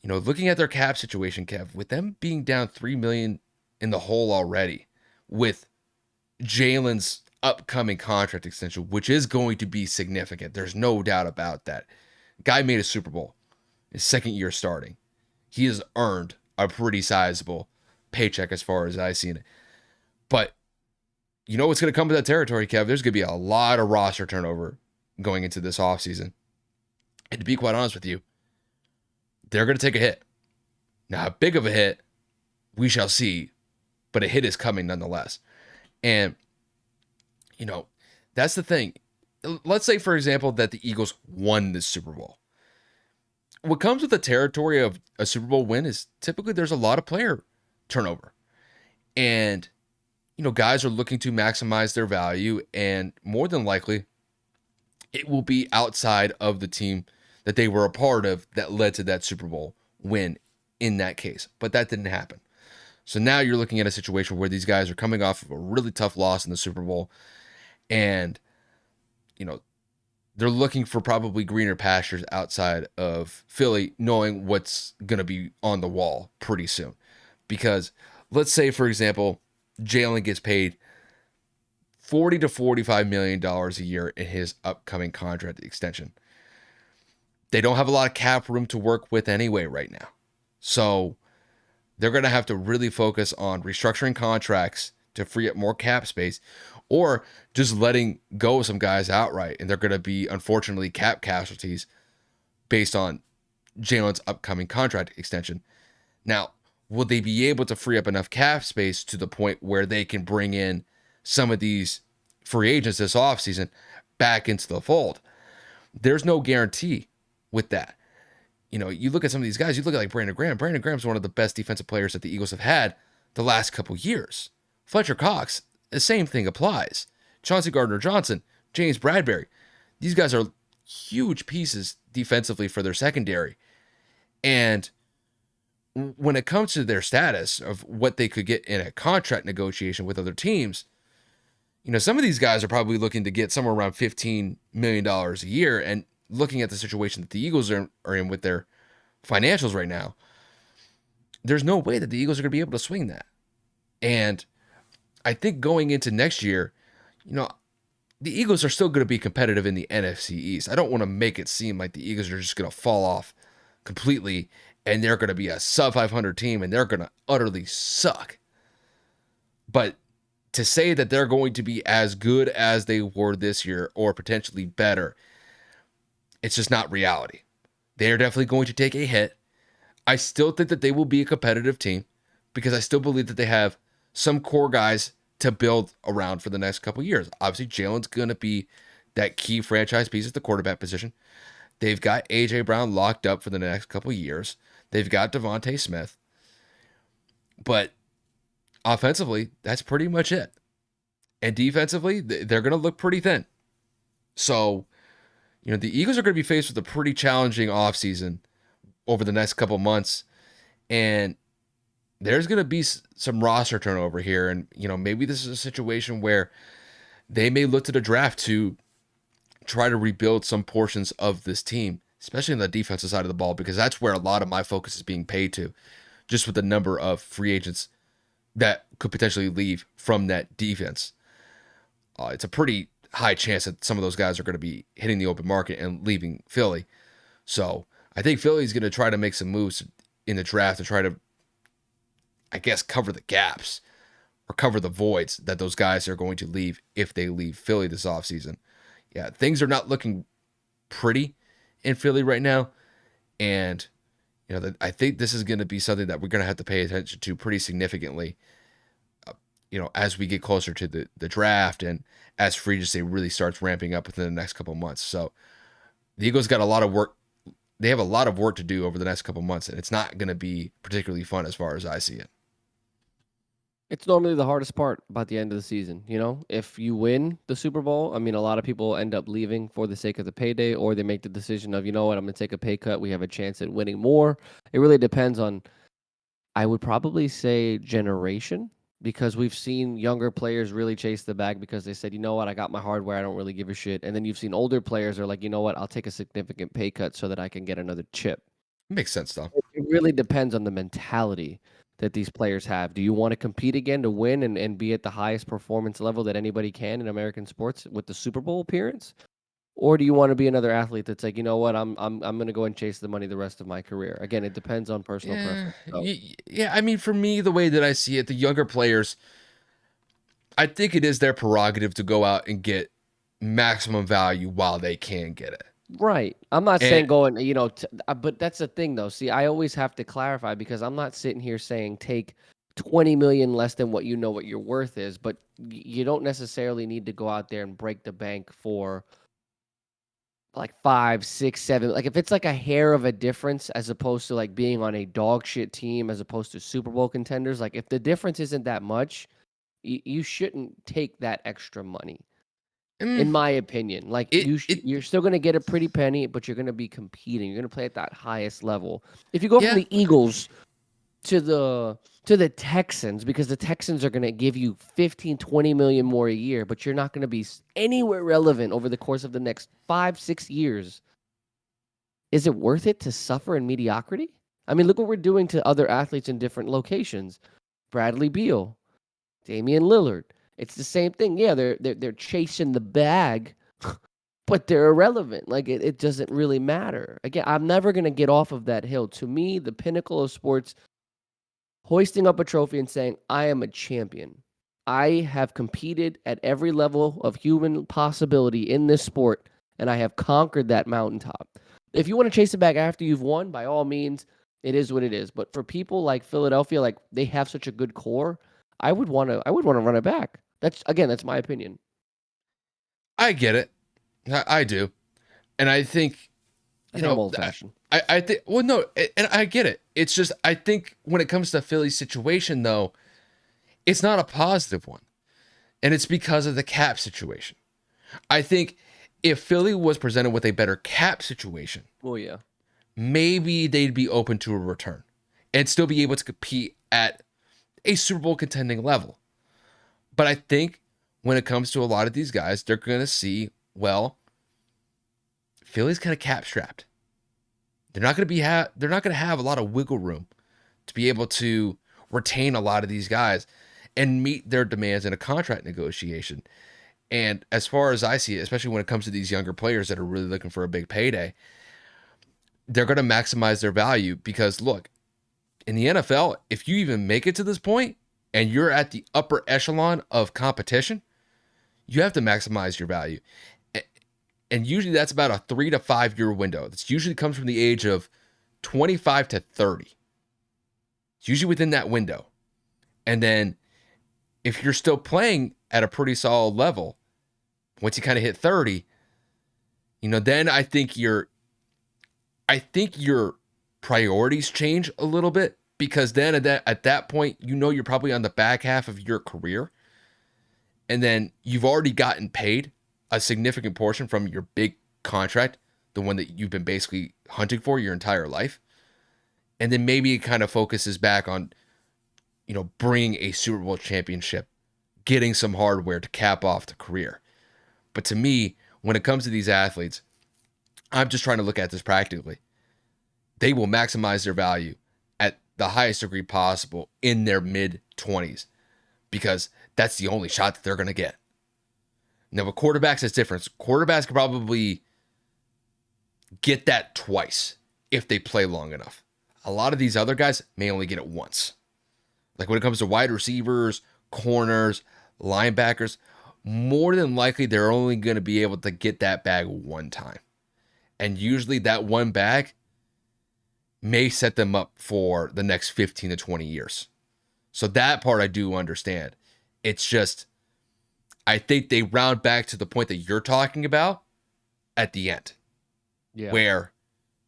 looking at their cap situation, Kev, with them being down 3 million in the hole already, with Jalen's upcoming contract extension, which is going to be significant. There's no doubt about that. Guy made a Super Bowl, his second year starting. He has earned a pretty sizable paycheck as far as I've seen it. But you know what's going to come with that territory, Kev? There's going to be a lot of roster turnover going into this offseason. And to be quite honest with you, they're going to take a hit. Now, how big of a hit, we shall see, but a hit is coming nonetheless. And, that's the thing. Let's say, for example, that the Eagles won this Super Bowl. What comes with the territory of a Super Bowl win is typically there's a lot of player turnover. And, guys are looking to maximize their value, and more than likely, it will be outside of the team that they were a part of that led to that Super Bowl win in that case. But that didn't happen. So now you're looking at a situation where these guys are coming off of a really tough loss in the Super Bowl, and, they're looking for probably greener pastures outside of Philly, knowing what's going to be on the wall pretty soon. Because let's say, for example, Jalen gets paid $40 to $45 million a year in his upcoming contract extension. They don't have a lot of cap room to work with anyway right now. So they're going to have to really focus on restructuring contracts to free up more cap space, or just letting go of some guys outright. And they're going to be, unfortunately, cap casualties based on Jalen's upcoming contract extension. Now, will they be able to free up enough cap space to the point where they can bring in some of these free agents this offseason back into the fold? There's no guarantee with that. You look at some of these guys, you look at like Brandon Graham. Brandon Graham's one of the best defensive players that the Eagles have had the last couple years. Fletcher Cox, the same thing applies. Chauncey Gardner Johnson, James Bradbury. These guys are huge pieces defensively for their secondary. And when it comes to their status of what they could get in a contract negotiation with other teams, some of these guys are probably looking to get somewhere around $15 million a year. And looking at the situation that the Eagles are in with their financials right now, there's no way that the Eagles are going to be able to swing that. And I think going into next year, the Eagles are still going to be competitive in the NFC East. I don't want to make it seem like the Eagles are just going to fall off completely and they're going to be a sub 500 team and they're going to utterly suck. But to say that they're going to be as good as they were this year or potentially better, it's just not reality. They are definitely going to take a hit. I still think that they will be a competitive team because I still believe that they have some core guys to build around for the next couple years. Obviously, Jalen's going to be that key franchise piece at the quarterback position. They've got A.J. Brown locked up for the next couple years. They've got Devontae Smith. But offensively, that's pretty much it. And defensively, they're going to look pretty thin. So, the Eagles are going to be faced with a pretty challenging offseason over the next couple months. And there's going to be some roster turnover here. And, maybe this is a situation where they may look to the draft to try to rebuild some portions of this team, especially on the defensive side of the ball, because that's where a lot of my focus is being paid to, just with the number of free agents that could potentially leave from that defense. It's a pretty high chance that some of those guys are going to be hitting the open market and leaving Philly. So I think Philly's going to try to make some moves in the draft to try to, I guess, cover the gaps or cover the voids that those guys are going to leave if they leave Philly this offseason. Yeah, things are not looking pretty in Philly right now. And, I think this is going to be something that we're going to have to pay attention to pretty significantly, as we get closer to the draft and as free agency really starts ramping up within the next couple of months. So the Eagles got a lot of work. They have a lot of work to do over the next couple of months, and it's not going to be particularly fun as far as I see it. It's normally the hardest part about the end of the season. If you win the Super Bowl, I mean, a lot of people end up leaving for the sake of the payday, or they make the decision of, you know what, I'm going to take a pay cut. We have a chance at winning more. It really depends on, I would probably say, generation, because we've seen younger players really chase the bag because they said, you know what, I got my hardware. I don't really give a shit. And then you've seen older players are like, you know what, I'll take a significant pay cut so that I can get another chip. Makes sense, though. It really depends on the mentality that these players have. Do you want to compete again to win and be at the highest performance level that anybody can in American sports with the Super Bowl appearance? Or do you want to be another athlete that's like, you know what, I'm going to go and chase the money the rest of my career? Again, it depends on personal Yeah, preference. So. yeah. I mean, for me, the way that I see it, the younger players, I think it is their prerogative to go out and get maximum value while they can get it. Right. I'm not And saying going, but that's the thing though. See, I always have to clarify because I'm not sitting here saying take 20 million less than what what your worth is, but you don't necessarily need to go out there and break the bank for like 5, 6, 7. Like if it's like a hair of a difference as opposed to like being on a dog shit team as opposed to Super Bowl contenders, like if the difference isn't that much, you shouldn't take that extra money. mm, In my opinion, like it it you're still gonna get a pretty penny, but you're gonna be competing. You're gonna play at that highest level. If you go from yeah. the Eagles to the Texans, because the Texans are gonna give you 15, 20 million more a year, but you're not gonna be anywhere relevant over the course of the next 5, 6 years. Is it worth it to suffer in mediocrity? I mean, look what we're doing to other athletes in different locations. Bradley Beal, Damian Lillard. It's the same thing. Yeah, they're chasing the bag, but they're irrelevant. Like it doesn't really matter. Again, I'm never gonna get off of that hill. To me, the pinnacle of sports, hoisting up a trophy and saying, I am a champion. I have competed at every level of human possibility in this sport, and I have conquered that mountaintop. If you want to chase it back after you've won, by all means, it is what it is. But for people like Philadelphia, like they have such a good core, I would want to run it back. That's my opinion. I get it. I do. And I think, I you think I'm know, old fashioned. I think, well, no, and I get it. It's just, I think when it comes to Philly's situation, though, it's not a positive one. And it's because of the cap situation. I think if Philly was presented with a better cap situation, Oh yeah. maybe they'd be open to a return and still be able to compete at a Super Bowl contending level. But I think when it comes to a lot of these guys, they're going to see, well, Philly's kind of cap strapped. They're not going to have a lot of wiggle room to be able to retain a lot of these guys and meet their demands in a contract negotiation. And as far as I see it, especially when it comes to these younger players that are really looking for a big payday, they're going to maximize their value because look, in the NFL, if you even make it to this point and you're at the upper echelon of competition, you have to maximize your value. And usually that's about a 3 to 5 year window. This usually comes from the age of 25 to 30. It's usually within that window. And then if you're still playing at a pretty solid level, once you kind of hit 30, then I think your priorities change a little bit because then at that point, you're probably on the back half of your career. And then you've already gotten paid a significant portion from your big contract, the one that you've been basically hunting for your entire life. And then maybe it kind of focuses back on, bringing a Super Bowl championship, getting some hardware to cap off the career. But to me, when it comes to these athletes, I'm just trying to look at this practically. They will maximize their value at the highest degree possible in their mid 20s because that's the only shot that they're going to get. Now, with quarterbacks, it's different. Quarterbacks can probably get that twice if they play long enough. A lot of these other guys may only get it once. Like when it comes to wide receivers, corners, linebackers, more than likely they're only going to be able to get that bag one time. And usually that one bag may set them up for the next 15 to 20 years. So that part I do understand. It's just, I think they round back to the point that you're talking about at the end. Yeah. Where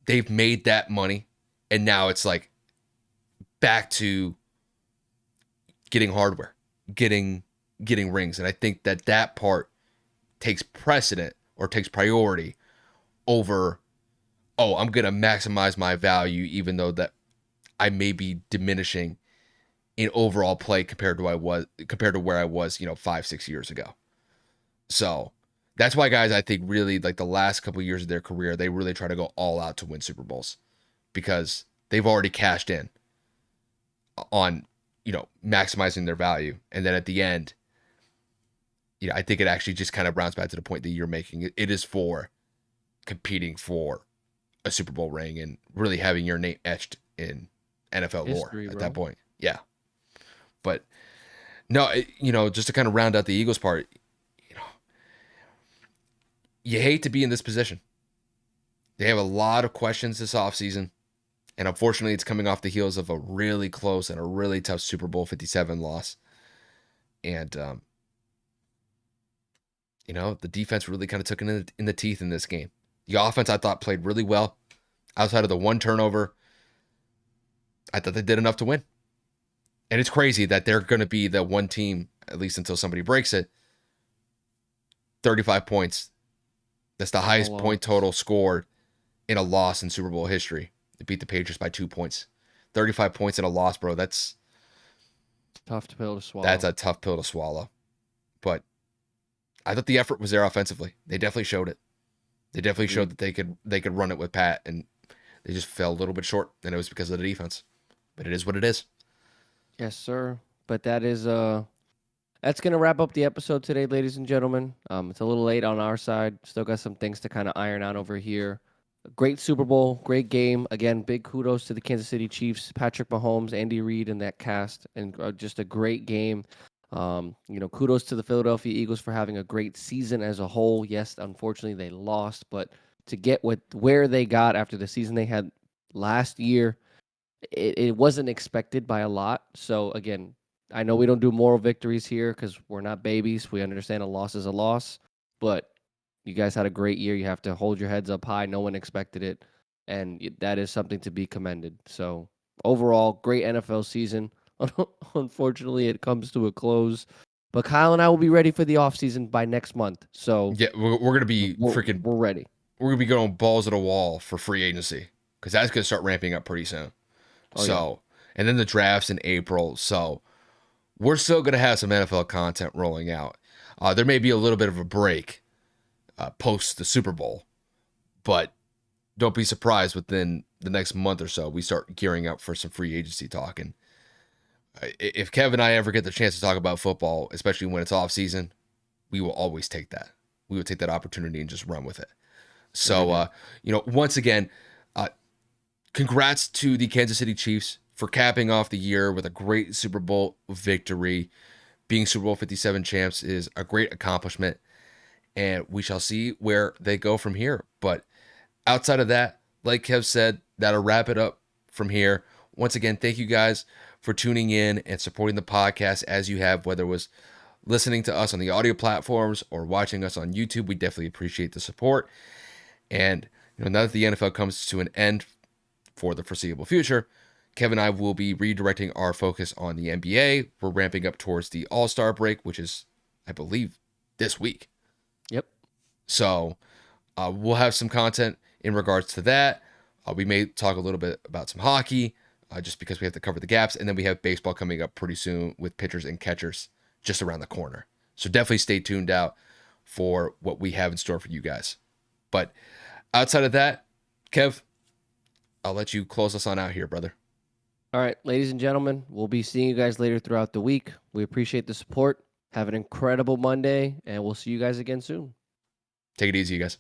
they've made that money and now it's like back to getting hardware, getting rings. And I think that part takes precedent or takes priority over, oh, I'm going to maximize my value even though that I may be diminishing in overall play compared to where I was, 5-6 years ago. So that's why guys, I think really like the last couple of years of their career, they really try to go all out to win Super Bowls because they've already cashed in on, maximizing their value. And then at the end, I think it actually just kind of rounds back to the point that you're making. It is for competing for a Super Bowl ring and really having your name etched in NFL History, lore at bro. that point. Yeah. But no, just to kind of round out the Eagles part, you hate to be in this position. They have a lot of questions this offseason. And unfortunately, it's coming off the heels of a really close and a really tough Super Bowl 57 loss. And, the defense really kind of took it in the teeth in this game. The offense, I thought, played really well. Outside of the one turnover, I thought they did enough to win. And it's crazy that they're going to be the one team, at least until somebody breaks it, 35 points. That's the highest point total scored in a loss in Super Bowl history. They beat the Patriots by 2 points. 35 points in a loss, bro. That's tough pill to swallow. That's a tough pill to swallow. But I thought the effort was there offensively. They definitely showed it. They definitely showed that they could run it with Pat, and they just fell a little bit short, and it was because of the defense. But it is what it is. Yes, sir. But that's going to wrap up the episode today, ladies and gentlemen. It's a little late on our side. Still got some things to kind of iron out over here. Great Super Bowl, great game. Again, big kudos to the Kansas City Chiefs, Patrick Mahomes, Andy Reid, and that cast, and just a great game. Kudos to the Philadelphia Eagles for having a great season as a whole. Yes, unfortunately they lost, but to get where they got after the season they had last year, it wasn't expected by a lot. So again, I know we don't do moral victories here because we're not babies. We understand a loss is a loss, but you guys had a great year. You have to hold your heads up high. No one expected it, and that is something to be commended. So overall, great NFL season. Unfortunately, it comes to a close, but Kyle and I will be ready for the offseason by next month. So yeah, we're going to be we're ready. We're going to be going balls at a wall for free agency because that's going to start ramping up pretty soon. And then the drafts in April. So we're still going to have some NFL content rolling out. There may be a little bit of a break post the Super Bowl, but don't be surprised within the next month or so, we start gearing up for some free agency talk. And if Kev and I ever get the chance to talk about football, especially when it's off season, we will always take that. We will take that opportunity and just run with it. So, once again, congrats to the Kansas City Chiefs for capping off the year with a great Super Bowl victory. Being Super Bowl 57 champs is a great accomplishment, and we shall see where they go from here. But outside of that, like Kev said, that'll wrap it up from here. Once again, thank you guys for tuning in and supporting the podcast as you have, whether it was listening to us on the audio platforms or watching us on YouTube. We definitely appreciate the support. And now that the NFL comes to an end for the foreseeable future, Kevin and I will be redirecting our focus on the NBA. We're ramping up towards the All-Star break, which is, I believe, this week. Yep. So we'll have some content in regards to that. We may talk a little bit about some hockey, just because we have to cover the gaps. And then we have baseball coming up pretty soon with pitchers and catchers just around the corner. So definitely stay tuned out for what we have in store for you guys. But outside of that, Kev, I'll let you close us on out here, brother. All right, ladies and gentlemen, we'll be seeing you guys later throughout the week. We appreciate the support. Have an incredible Monday, and we'll see you guys again soon. Take it easy, you guys.